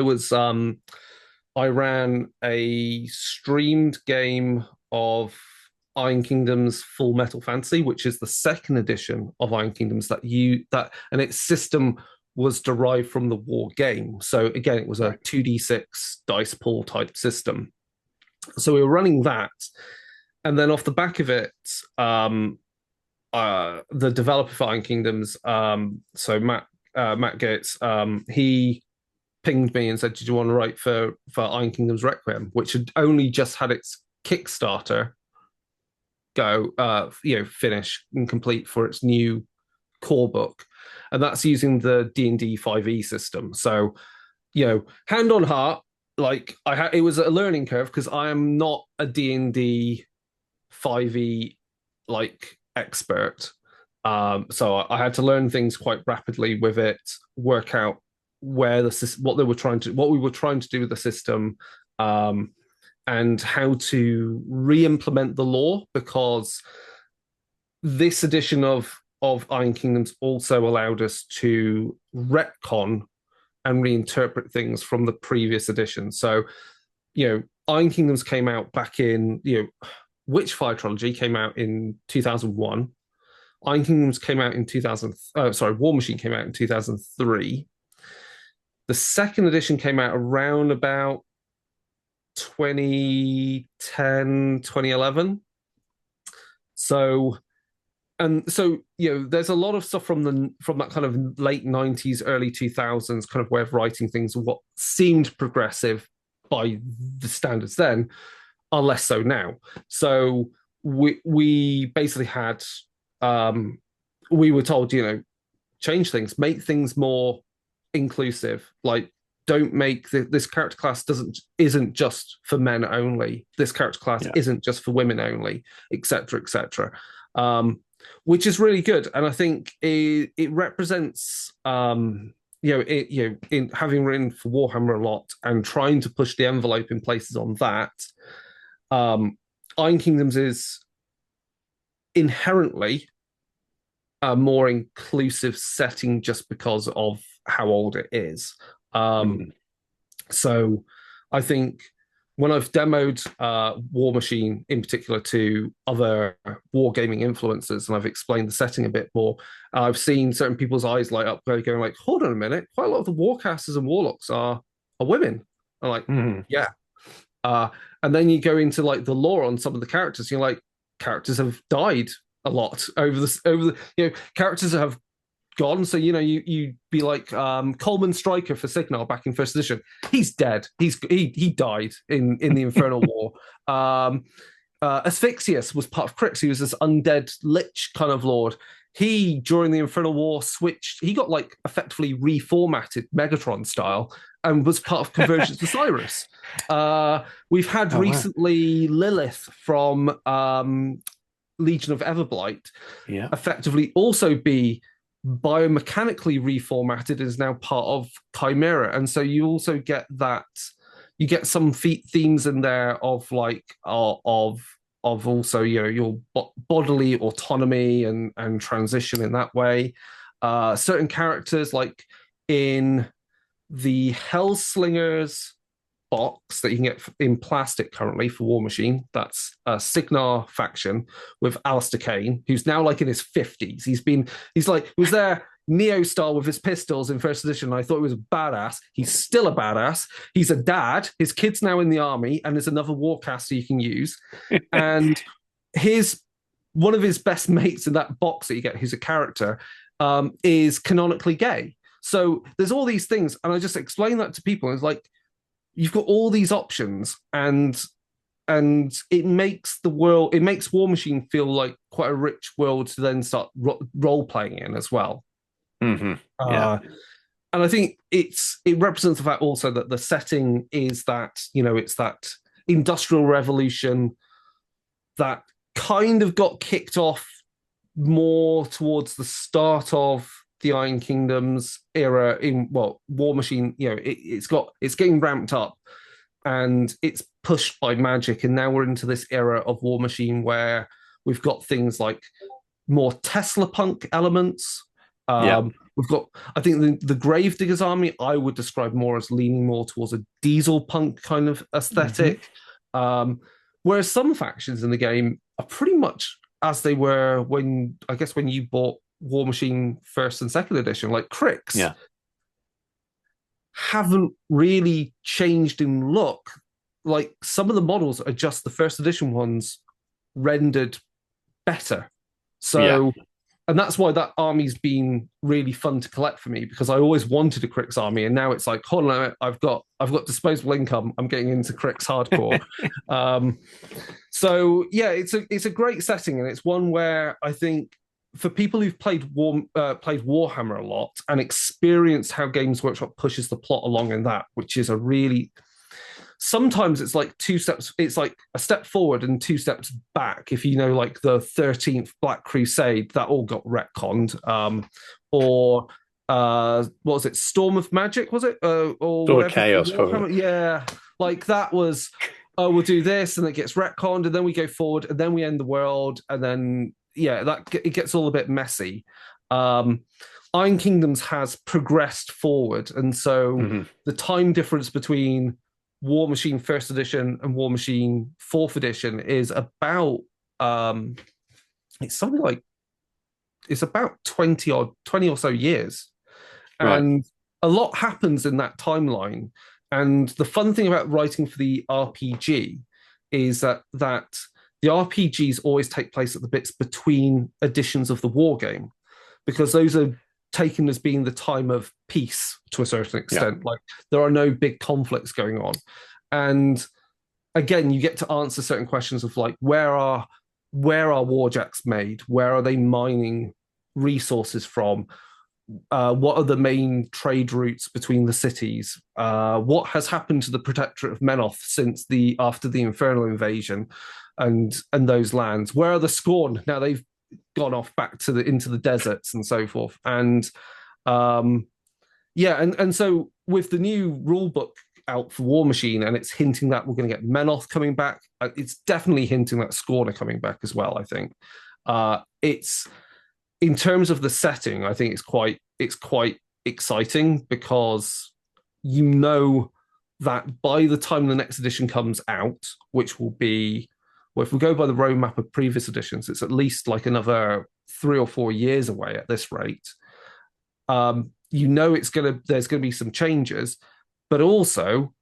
ran a streamed game of Iron Kingdoms Full Metal Fantasy, which is the second edition of Iron Kingdoms and its system was derived from the war game. So again, it was a 2d6 dice pool type system. So we were running that, and then off the back of it, the developer for Iron Kingdoms, so Matt Gates, he pinged me and said, did you want to write for Iron Kingdoms Requiem, which had only just had its Kickstarter finish and complete for its new core book. And that's using the D&D 5e system. So, hand on heart, like it was a learning curve because I am not a D&D 5e like expert. So I had to learn things quite rapidly with it, work out what we were trying to do with the system, and how to re-implement the lore, because this edition of Iron Kingdoms also allowed us to retcon and reinterpret things from the previous edition. So, Iron Kingdoms came out back in, Witchfire Trilogy came out in 2001. Iron Kingdoms came out in War Machine came out in 2003. The second edition came out around about 2010, 2011. So there's a lot of stuff from that kind of late 90s, early 2000s kind of way of writing things, what seemed progressive by the standards then are less so now. So we basically had we were told, change things, make things more inclusive, like don't make this character class isn't just for men only, this character class isn't just for women only, etc., which is really good. And I think it represents in having written for Warhammer a lot and trying to push the envelope in places on that, Iron Kingdoms is inherently a more inclusive setting just because of how old it is. So I think when I've demoed War Machine in particular to other wargaming influencers, and I've explained the setting a bit more, I've seen certain people's eyes light up going like, hold on a minute, quite a lot of the warcasters and warlocks are women. I'm like, yeah. And then you go into like the lore on some of the characters, you're like, characters have died a lot over the characters have gone. So you'd be like Coleman Stryker for Signal back in first edition. He's dead. He died in the Infernal War. Asphyxius was part of Crix. He was this undead lich kind of lord. He, during the Infernal War, switched. He got like effectively reformatted Megatron style and was part of Convergence to Cyrus. We've had recently Lilith from Legion of Everblight effectively also be biomechanically reformatted and is now part of Chimera. And so you also get that, you get some themes in there of like, of also, your bodily autonomy and transition in that way. Certain characters, like in the Hellslingers box that you can get in plastic currently for War Machine, that's a Signar faction with Alistair Kane, who's now like in his 50s. He was there Neo style with his pistols in first edition, and I thought he was a badass. He's still a badass. He's a dad. His kid's now in the army, and there's another warcaster you can use. And one of his best mates in that box that you get, who's a character, is canonically gay. So there's all these things, and I just explain that to people. It's like, you've got all these options, and it makes War Machine feel like quite a rich world to then start role playing in as well. Mm-hmm. And I think it represents the fact also that the setting is that, it's that industrial revolution that kind of got kicked off more towards the start of the Iron Kingdoms era in War Machine. It's getting ramped up and it's pushed by Magic, and now we're into this era of War Machine where we've got things like more Tesla punk elements. We've got, I think, the Gravediggers army I would describe more as leaning more towards a diesel punk kind of aesthetic. Mm-hmm. Whereas some factions in the game are pretty much as they were when you bought War Machine first and second edition, like Crix, haven't really changed in look. Like, some of the models are just the first edition ones rendered better. So, and that's why that army's been really fun to collect for me, because I always wanted a Crix army, and now it's like, hold on a minute, I've got disposable income. I'm getting into Crix hardcore. So yeah, it's a great setting, and it's one where I think for people who've played Warhammer a lot and experienced how Games Workshop pushes the plot along in that, which is sometimes it's like two steps, it's like a step forward and two steps back. If like the 13th Black Crusade, that all got retconned. Or what was it? Storm of Magic, was it? Or Storm of Chaos, probably. Yeah, like that was, we'll do this, and it gets retconned, and then we go forward, and then we end the world, and then it gets all a bit messy. Iron Kingdoms has progressed forward, and so the time difference between War Machine First Edition and War Machine Fourth Edition is about it's about 20 or so years, and a lot happens in that timeline. And the fun thing about writing for the RPG is that the RPGs always take place at the bits between editions of the war game, because those are taken as being the time of peace to a certain extent. Like, there are no big conflicts going on. And again, you get to answer certain questions of like, where are warjacks made? Where are they mining resources from? What are the main trade routes between the cities? What has happened to the Protectorate of Menoth since after the Infernal invasion and those lands? Where are the Scorn? Now they've gone off back into the deserts and so forth. And and so with the new rule book out for War Machine, and it's hinting that we're going to get Menoth coming back, it's definitely hinting that Scorn are coming back as well. I think it's, in terms of the setting, I think it's quite exciting, because that by the time the next edition comes out, which will be, if we go by the roadmap of previous editions, it's at least like another 3 or 4 years away at this rate. There's going to be some changes, but also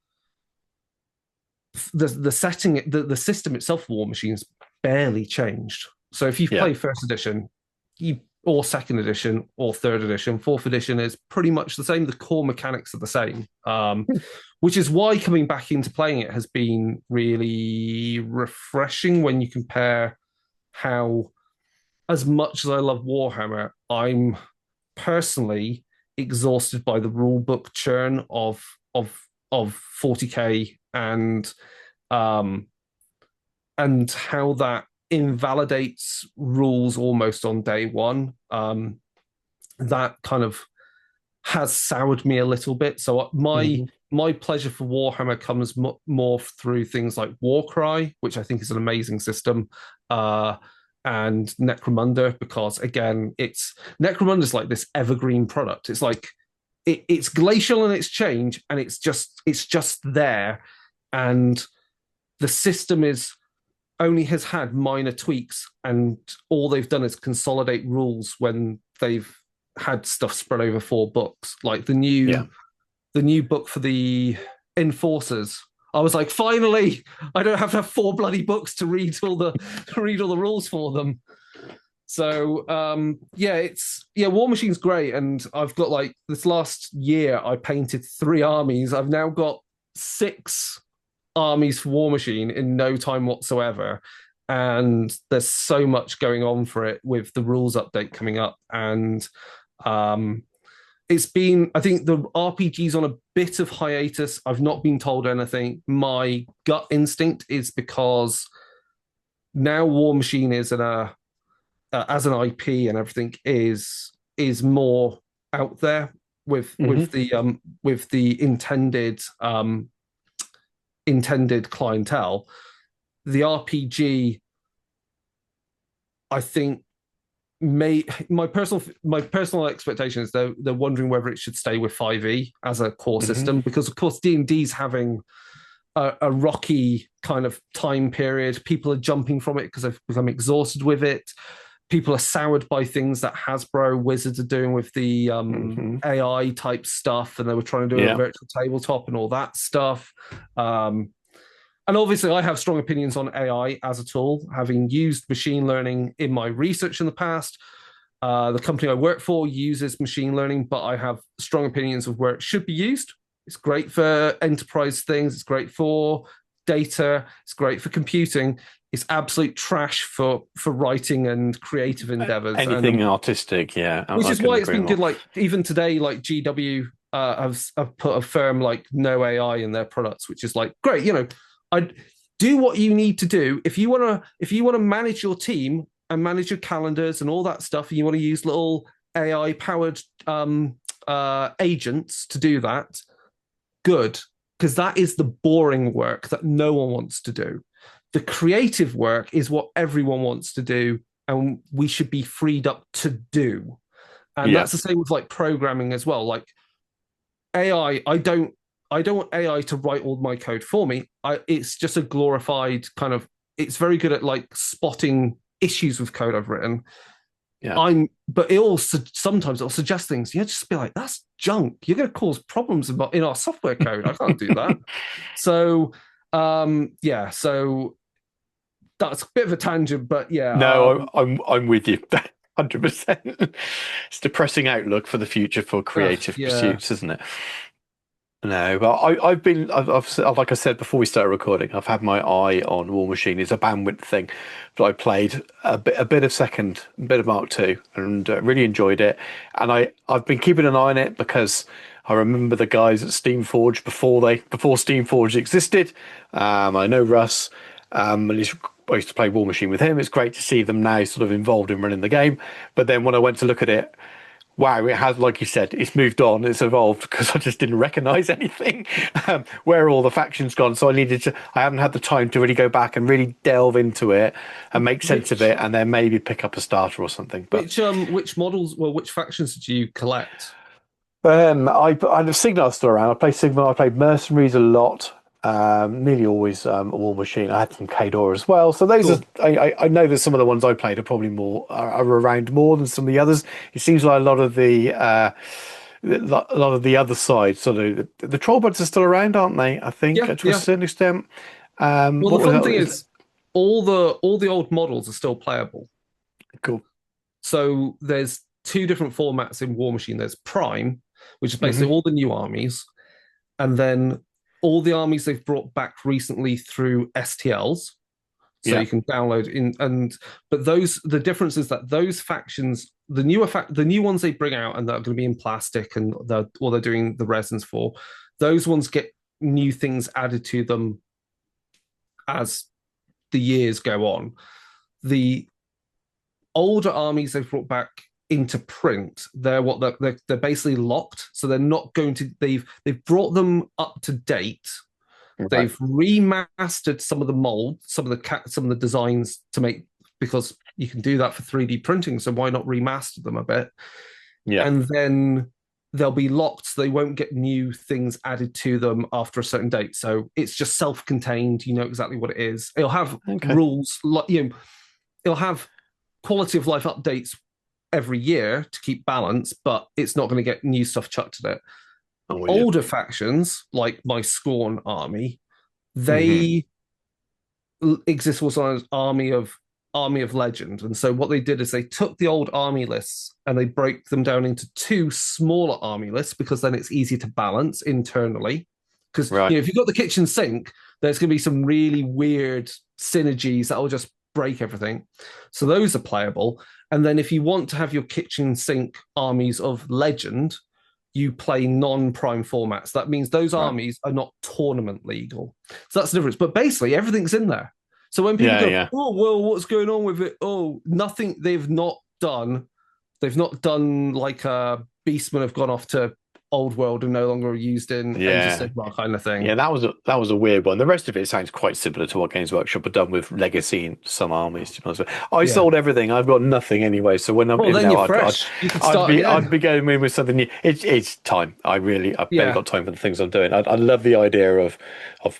the setting, the system itself, War Machine's barely changed. So if you've played first edition, you or second edition or third edition. Fourth edition is pretty much the same. The core mechanics are the same, which is why coming back into playing it has been really refreshing when you compare how, as much as I love Warhammer, I'm personally exhausted by the rule book churn of 40k and how that invalidates rules almost on day one. That kind of has soured me a little bit. So my pleasure for Warhammer comes more through things like Warcry, which I think is an amazing system, and Necromunda, because again, Necromunda's like this evergreen product. It's like it's glacial in its change, and it's just there, and the system only has had minor tweaks, and all they've done is consolidate rules when they've had stuff spread over 4 books. Like the new book for the Enforcers. I was like, finally, I don't have to have 4 bloody books to read all the rules for them. So War Machine's great, and I've got like this last year I painted 3 armies. I've now got 6 armies for War Machine in no time whatsoever, and there's so much going on for it with the rules update coming up, and it's been, I think the RPG's on a bit of hiatus. I've not been told anything. My gut instinct is because now War Machine is as an IP and everything is more out there with the intended clientele. The RPG, I think, my personal expectation is they're wondering whether it should stay with 5e as a core system, because of course D&D's having a rocky kind of time period. People are jumping from it because they've become exhausted with it. People are soured by things that Hasbro Wizards are doing with the AI type stuff, and they were trying to do a virtual tabletop and all that stuff. And obviously, I have strong opinions on AI as a tool, having used machine learning in my research in the past. The company I work for uses machine learning, but I have strong opinions of where it should be used. It's great for enterprise things. It's great for data. It's great for computing. It's absolute trash for writing and creative endeavors. Anything artistic, yeah. Which is why it's been good. Like even today, like GW have put a firm like no AI in their products, which is like great. You know, I do what you need to do. If you want to manage your team and manage your calendars and all that stuff, and you want to use little AI powered agents to do that, good, because that is the boring work that no one wants to do. The creative work is what everyone wants to do, and we should be freed up to do. And that's the same with like programming as well. Like AI, I don't want AI to write all my code for me. It's just a glorified kind of, it's very good at like spotting issues with code I've written. Yeah. But sometimes it'll suggest things. You just be like, that's junk. You're going to cause problems in our software code. I can't do that. So, so that's a bit of a tangent, but yeah. No, I'm with you. 100%. It's a depressing outlook for the future for creative pursuits, isn't it? No, but I've like I said before we started recording, I've had my eye on War Machine. It's a bandwidth thing, but I played a bit of Mark II, and really enjoyed it. And I've been keeping an eye on it because I remember the guys at Steamforge before Steamforge existed. I know Russ, and I used to play War Machine with him. It's great to see them now sort of involved in running the game. But then when I went to look at it, wow, it has, like you said, it's moved on, it's evolved, because I just didn't recognize anything, where all the factions gone. So I haven't had the time to really go back and really delve into it and make sense of it, and then maybe pick up a starter or something. But which models, which factions did you collect? I had Signar still around. I played Signar, I played Mercenaries a lot. Nearly always a War Machine. I had some Khador as well. So those are, I know that some of the ones I played are probably are around more than some of the others. It seems like a lot of the other side, sort of the Trollbuds are still around, aren't they? I think to a certain extent. The fun thing is all the old models are still playable. Cool. So there's two different formats in War Machine. There's Prime, which is basically all the new armies, and then all the armies they've brought back recently through STLs. So you can download but the difference is that those factions, the new ones they bring out and that are going to be in plastic and they're doing the resins for, those ones get new things added to them as the years go on. The older armies they've brought back into print, they're basically locked, so they're not going to. They've brought them up to date. Right. They've remastered some of the molds, some of the designs to make, because you can do that for 3D printing. So why not remaster them a bit? Yeah, and then they'll be locked, so they won't get new things added to them after a certain date. So it's just self-contained. You know exactly what it is. It'll have rules, it'll have quality of life updates every year to keep balance, but it's not going to get new stuff chucked at it. Older factions, like my Scorn army, they exist also as army of legend. And so what they did is they took the old army lists and they broke them down into two smaller army lists, because then it's easier to balance internally. Because if you've got the kitchen sink, there's going to be some really weird synergies that will just break everything. So those are playable. And then if you want to have your kitchen sink armies of legend, you play non-prime formats. That means those armies are not tournament legal. So that's the difference. But basically, everything's in there. So when people go, oh, well, what's going on with it? Oh, nothing. They've not done like a Beastmen have gone off to Old World and no longer used in Age of Sigmar kind of thing. Yeah, that was a weird one. The rest of it sounds quite similar to what Games Workshop have done with Legacy and some armies. To be honest, I sold everything. I've got nothing anyway. So when I'm in now, I'd be going in with something new. It's time. I've barely got time for the things I'm doing. I love the idea of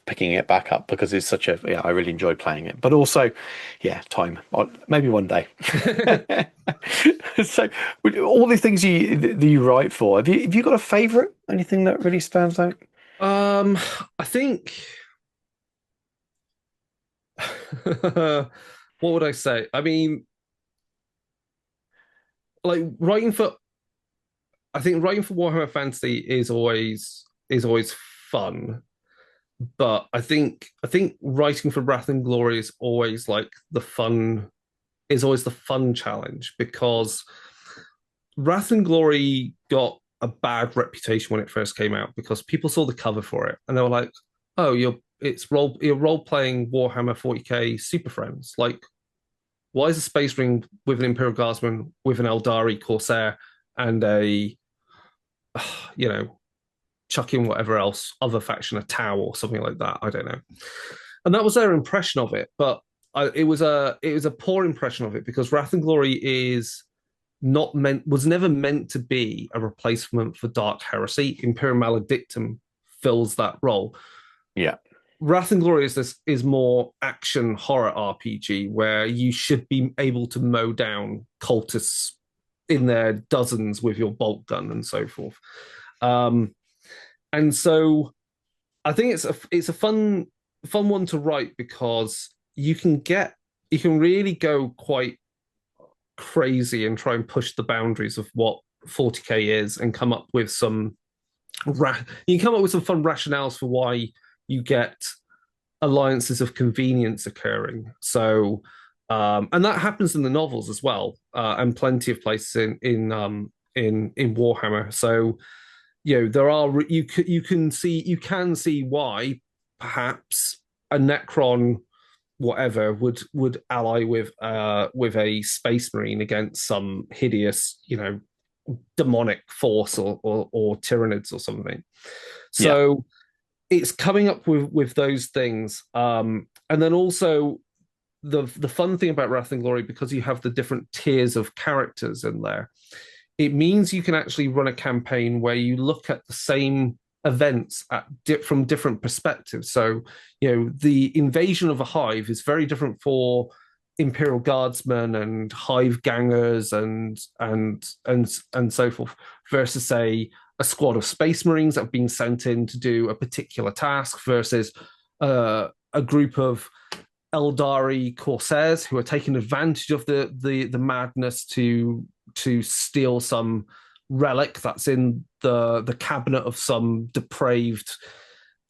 picking it back up, because it's such a I really enjoy playing it. But also, time. Maybe one day. So, all the things that you write for, have you got a favourite? Anything that really stands out? I think what would I say? I mean, like writing for Warhammer Fantasy is always fun, but I think writing for Wrath and Glory is always the fun challenge, because Wrath and Glory got a bad reputation when it first came out, because people saw the cover for it and they were like, oh, you're role playing Warhammer 40k Super Friends. Like, why is a Space Marine with an Imperial Guardsman with an Eldari Corsair and a chuck in whatever else other faction, a Tau or something like that? I don't know. And that was their impression of it, but it was a poor impression of it, because Wrath and Glory was never meant to be a replacement for Dark Heresy. Imperium Maledictum fills that role. Yeah. Wrath and Glory is more action horror RPG, where you should be able to mow down cultists in their dozens with your bolt gun and so forth. And so I think it's a fun one to write, because you can really go quite crazy and try and push the boundaries of what 40k is, and come up with some fun rationales for why you get alliances of convenience occurring. So and that happens in the novels as well, and plenty of places in Warhammer. So there are you can see why perhaps a Necron whatever would ally with a Space Marine against some hideous demonic force or Tyranids or something. So it's coming up with those things, and then also the fun thing about Wrath and Glory, because you have the different tiers of characters in there, it means you can actually run a campaign where you look at the same events from different perspectives. So the invasion of a hive is very different for Imperial Guardsmen and hive gangers and so forth, versus say a squad of Space Marines that have been sent in to do a particular task, versus a group of Eldari corsairs who are taking advantage of the madness to steal some relic that's in the cabinet of some depraved,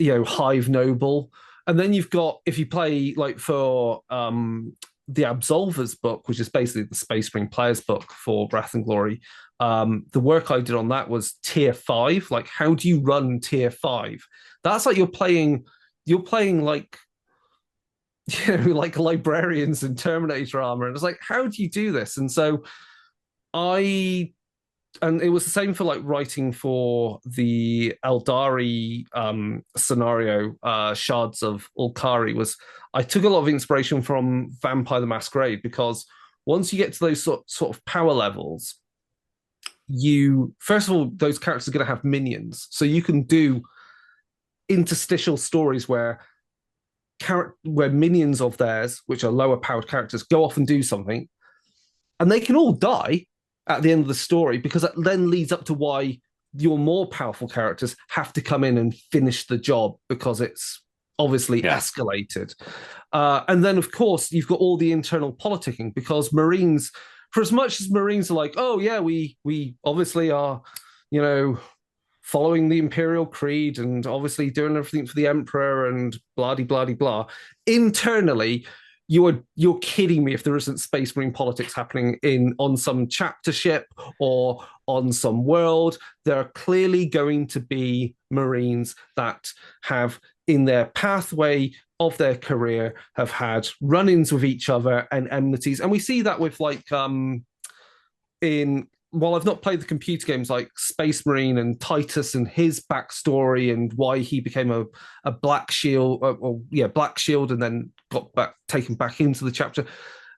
hive noble. And then you've got, if you play like for the Absolver's book, which is basically the Space Marine player's book for Wrath and Glory, the work I did on that was tier 5. Like, how do you run tier 5? That's like you're playing like, like librarians in Terminator armor. And it's like, how do you do this? And so and it was the same for like writing for the Eldari scenario, Shards of Ulkari, was I took a lot of inspiration from Vampire the Masquerade, because once you get to those sort of power levels, first of all, those characters are going to have minions. So you can do interstitial stories where minions of theirs, which are lower powered characters, go off and do something, and they can all die at the end of the story, because that then leads up to why your more powerful characters have to come in and finish the job, because it's obviously escalated. And then, of course, you've got all the internal politicking, because Marines, for as much as Marines are like, oh yeah, we obviously are, following the Imperial Creed and obviously doing everything for the Emperor and blah-de-blah-de-blah, internally, you're kidding me if there isn't Space Marine politics happening on some chapter ship or on some world. There are clearly going to be Marines that have, in their pathway of their career, have had run-ins with each other and enmities. And we see that with like while I've not played the computer games like Space Marine and Titus and his backstory and why he became a Black Shield, Black Shield, and then got taken back into the chapter.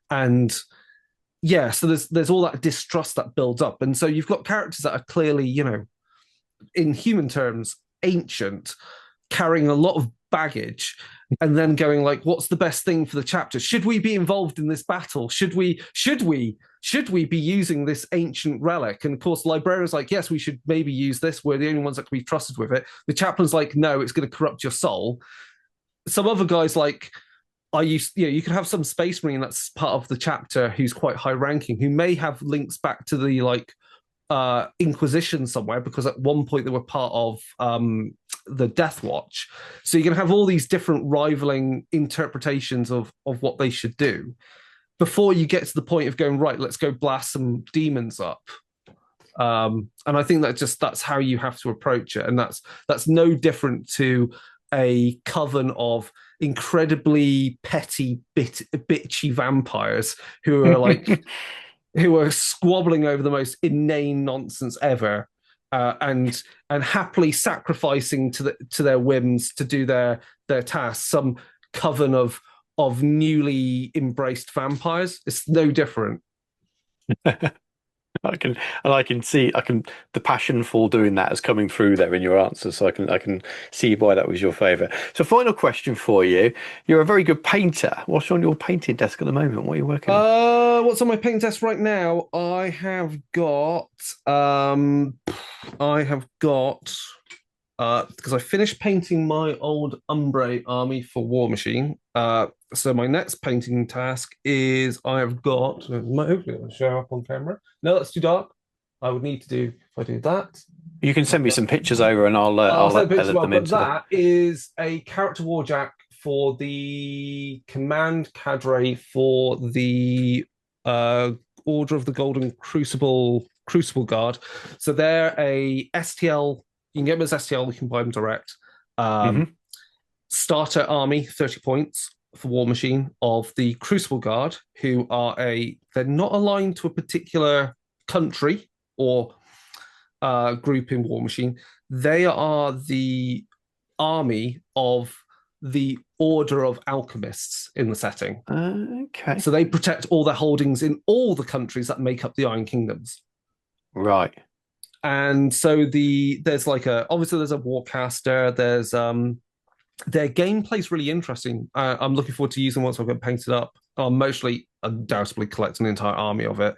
And so there's all that distrust that builds up. And so you've got characters that are clearly, in human terms, ancient, carrying a lot of baggage, and then going like, what's the best thing for the chapter? Should we be involved in this battle? Should we be using this ancient relic? And of course, the librarian's like, yes, we should maybe use this. We're the only ones that can be trusted with it. The chaplain's like, no, it's going to corrupt your soul. Some other guys like, you could have some Space Marine that's part of the chapter who's quite high ranking, who may have links back to the like Inquisition somewhere, because at one point they were part of the Death Watch. So you're going to have all these different rivaling interpretations of what they should do before you get to the point of going, right, let's go blast some demons up. And I think that's how you have to approach it. And that's no different to a coven of incredibly petty, bitchy vampires who are like, who are squabbling over the most inane nonsense ever, and happily sacrificing to their whims to do their tasks. Some coven of newly embraced vampires. It's no different. I can see the passion for doing that is coming through there in your answers, so I can see why that was your favourite. So, final question for you: you're a very good painter. What's on your painting desk at the moment? What are you working on? What's on my painting desk right now? I have got because I finished painting my old Umbre army for War Machine. So my next painting task is I have got, hopefully it'll show up on camera. No, that's too dark. I would need to do, if I do that. You can send me some pictures over and I'll edit them into that. Is a character warjack for the command cadre for the Order of the Golden Crucible Guard. So they're a STL. You can get them as STL, you can buy them direct. Starter army, 30 points for War Machine, of the Crucible Guard, who are they're not aligned to a particular country or group in War Machine. They are the army of the Order of Alchemists in the setting. Okay. So they protect all their holdings in all the countries that make up the Iron Kingdoms. Right. And so there's obviously there's a Warcaster, there's their gameplay's really interesting. I'm looking forward to using once I've got painted up. I'm mostly undoubtedly collecting an entire army of it.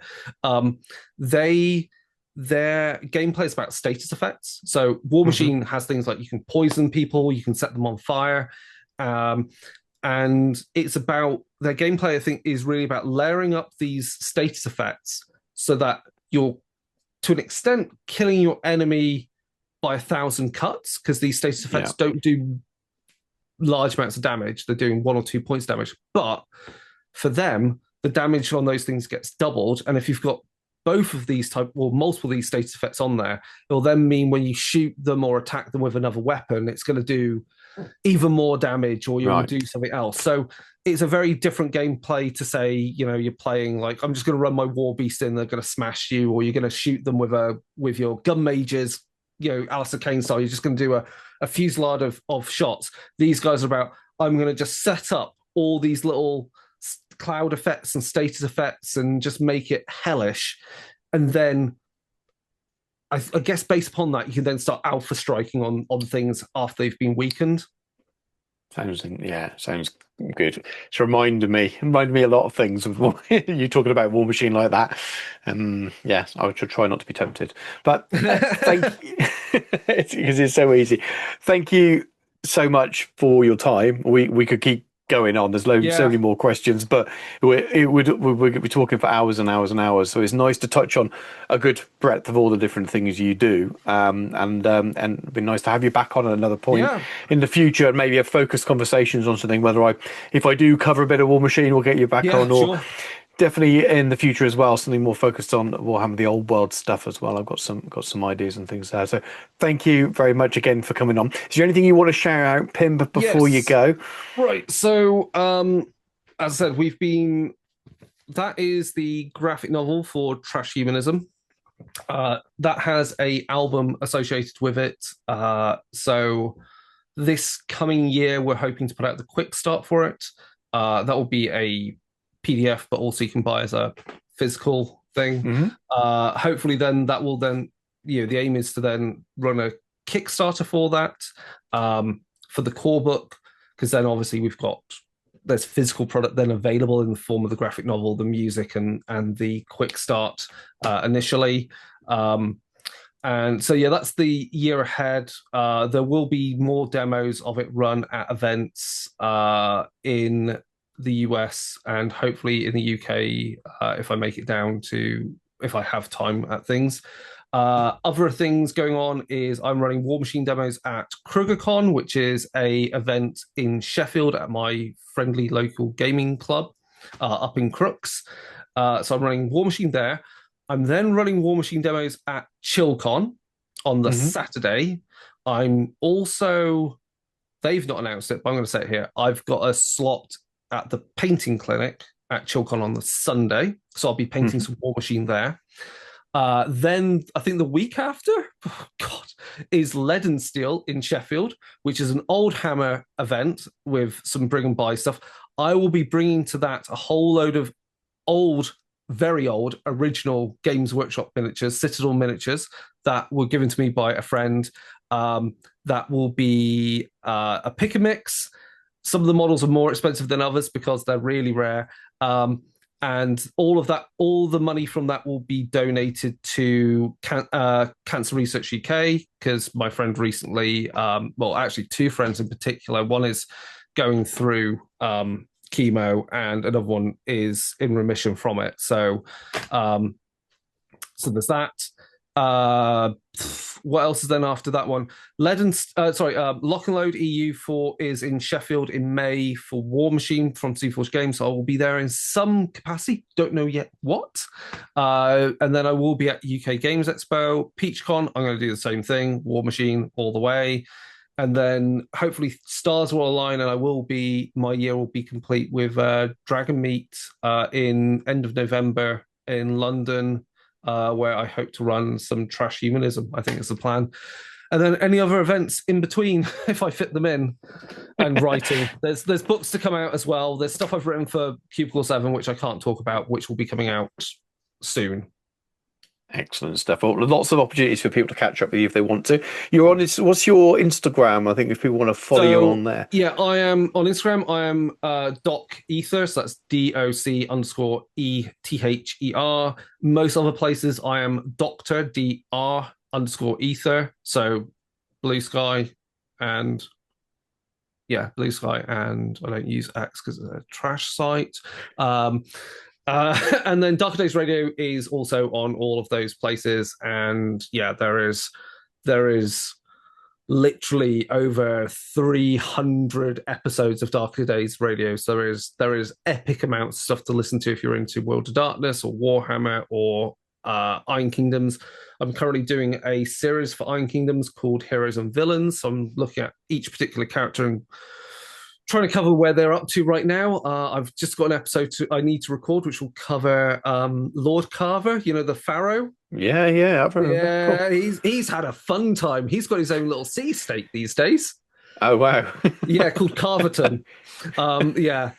Their gameplay is about status effects. So War Machine has things like you can poison people, you can set them on fire. and it's about their gameplay. I think is really about layering up these status effects so that you're, to an extent, killing your enemy by 1,000 cuts, because these status effects don't do large amounts of damage. They're doing 1 or 2 points damage, but for them, the damage on those things gets doubled. And if you've got both of these multiple of these status effects on there, it'll then mean when you shoot them or attack them with another weapon, it's going to do even more damage, or you're going to do something else. So it's a very different gameplay to say, you're playing like, I'm just going to run my war beast in, they're going to smash you, or you're going to shoot them with your gun mages, Alistair Kane style. You're just going to do a fusillade of shots. These guys are about, I'm going to just set up all these little cloud effects and status effects and just make it hellish. And then I guess based upon that, you can then start alpha striking on things after they've been weakened. Sounds good. It's reminded me a lot of things of you talking about War Machine like that. Yes, I should try not to be tempted. But thank you, because it's so easy. Thank you so much for your time. We could keep going on. There's so many more questions, but we'd be talking for hours and hours and hours. So it's nice to touch on a good breadth of all the different things you do, and it'd be nice to have you back on at another point in the future, and maybe have focused conversations on something. If I do cover a bit of War Machine, we'll get you back on, or definitely in the future as well, something more focused on Warhammer, the old world stuff as well. I've got some ideas and things there. So thank you very much again for coming on. Is there anything you want to share out, Pim, before you go? Right. So as I said, that is the graphic novel for Trash Humanism. That has a album associated with it. So this coming year, we're hoping to put out the quick start for it. That will be a PDF, but also you can buy as a physical thing. Hopefully then the aim is to then run a Kickstarter for that, for the core book, because then obviously there's physical product then available in the form of the graphic novel, the music, and the quick start initially. And so that's the year ahead. There will be more demos of it run at events in the US and hopefully in the UK, if I make it down to, if I have time at things. Other things going on is I'm running War Machine demos at KrugerCon, which is a event in Sheffield at my friendly local gaming club up in Crooks. So I'm running War Machine there. I'm then running War Machine demos at ChillCon on the Saturday. I'm also, they've not announced it, but I'm going to say it here. I've got a slot at the painting clinic at ChillCon on the Sunday. So I'll be painting some War Machine there. Then I think the week after, is Lead and Steel in Sheffield, which is an old Hammer event with some bring and buy stuff. I will be bringing to that a whole load of old, very old, original Games Workshop miniatures, Citadel miniatures that were given to me by a friend. That will be a pick and mix. Some of the models are more expensive than others because they're really rare. And all the money from that will be donated to Cancer Research UK, because my friend recently, actually two friends in particular, one is going through chemo and another one is in remission from it. So there's that. What else is then after that one? Lock and Load EU4 is in Sheffield in May for War Machine from Seaforge Games. So I will be there in some capacity. Don't know yet what. And then I will be at UK Games Expo. PeachCon, I'm going to do the same thing. War Machine all the way. And then hopefully stars will align and my year will be complete with Dragon Meet in end of November in London, where I hope to run some Trash Humanism. I think is the plan. And then any other events in between, if I fit them in, and writing. There's books to come out as well. There's stuff I've written for Cubicle 7, which I can't talk about, which will be coming out soon. Excellent stuff. Well, lots of opportunities for people to catch up with you if they want to. You're on. What's your Instagram? I think if people want to follow you on there. Yeah, I am on Instagram. I am Doc Ether, so that's DOC_ETHER. Most other places I am Dr. DR_Ether. So BlueSky and Yeah, BlueSky, and I don't use X because it's a trash site. Um, and then Darker Days Radio is also on all of those places, and yeah, there is literally over 300 episodes of Darker Days Radio. So there is epic amounts of stuff to listen to if you're into World of Darkness or Warhammer or Iron Kingdoms. I'm currently doing a series for Iron Kingdoms called Heroes and Villains. So I'm looking at each particular character and trying to cover where they're up to right now. I've just got an episode I need to record, which will cover Lord Carver, the Pharaoh. Yeah, yeah, I've remember. Yeah, Cool. he's had a fun time. He's got his own little sea state these days. Oh wow. Yeah, called Carverton. Yeah.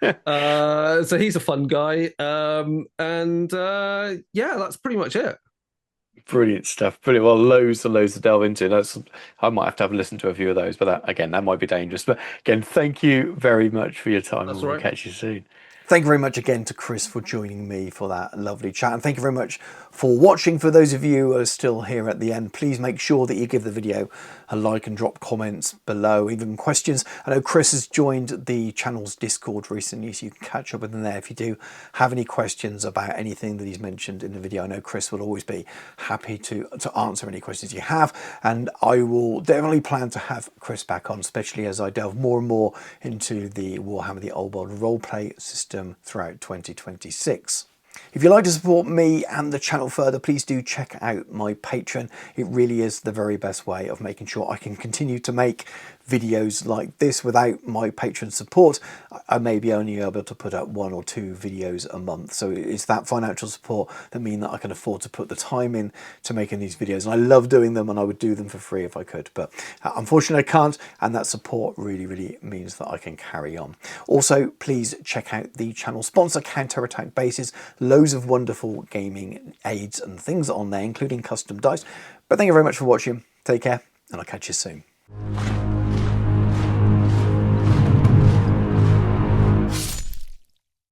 So he's a fun guy. And yeah, that's pretty much it. Brilliant stuff. Brilliant. Well, loads and loads to delve into. I might have to listen to a few of those, but that might be dangerous. But again, thank you very much for your time. That's We'll right. catch you soon. Thank you very much again to Chris for joining me for that lovely chat. And thank you very much for watching. For those of you who are still here at the end, please make sure that you give the video a like and drop comments below, even questions. I know Chris has joined the channel's Discord recently, so you can catch up with him there if you do have any questions about anything that he's mentioned in the video. I know Chris will always be happy to answer any questions you have, and I will definitely plan to have Chris back on, especially as I delve more and more into the Warhammer the Old World roleplay system throughout 2026. If you'd like to support me and the channel further, please do check out my Patreon. It really is the very best way of making sure I can continue to make videos like this. Without my patron support, I may be only able to put out 1 or 2 videos a month. So it's that financial support that means that I can afford to put the time in to making these videos. And I love doing them, and I would do them for free if I could. But unfortunately I can't, and that support really, really means that I can carry on. Also, please check out the channel sponsor, Counterattack Bases. Loads of wonderful gaming aids and things on there, including custom dice. But thank you very much for watching. Take care, and I'll catch you soon.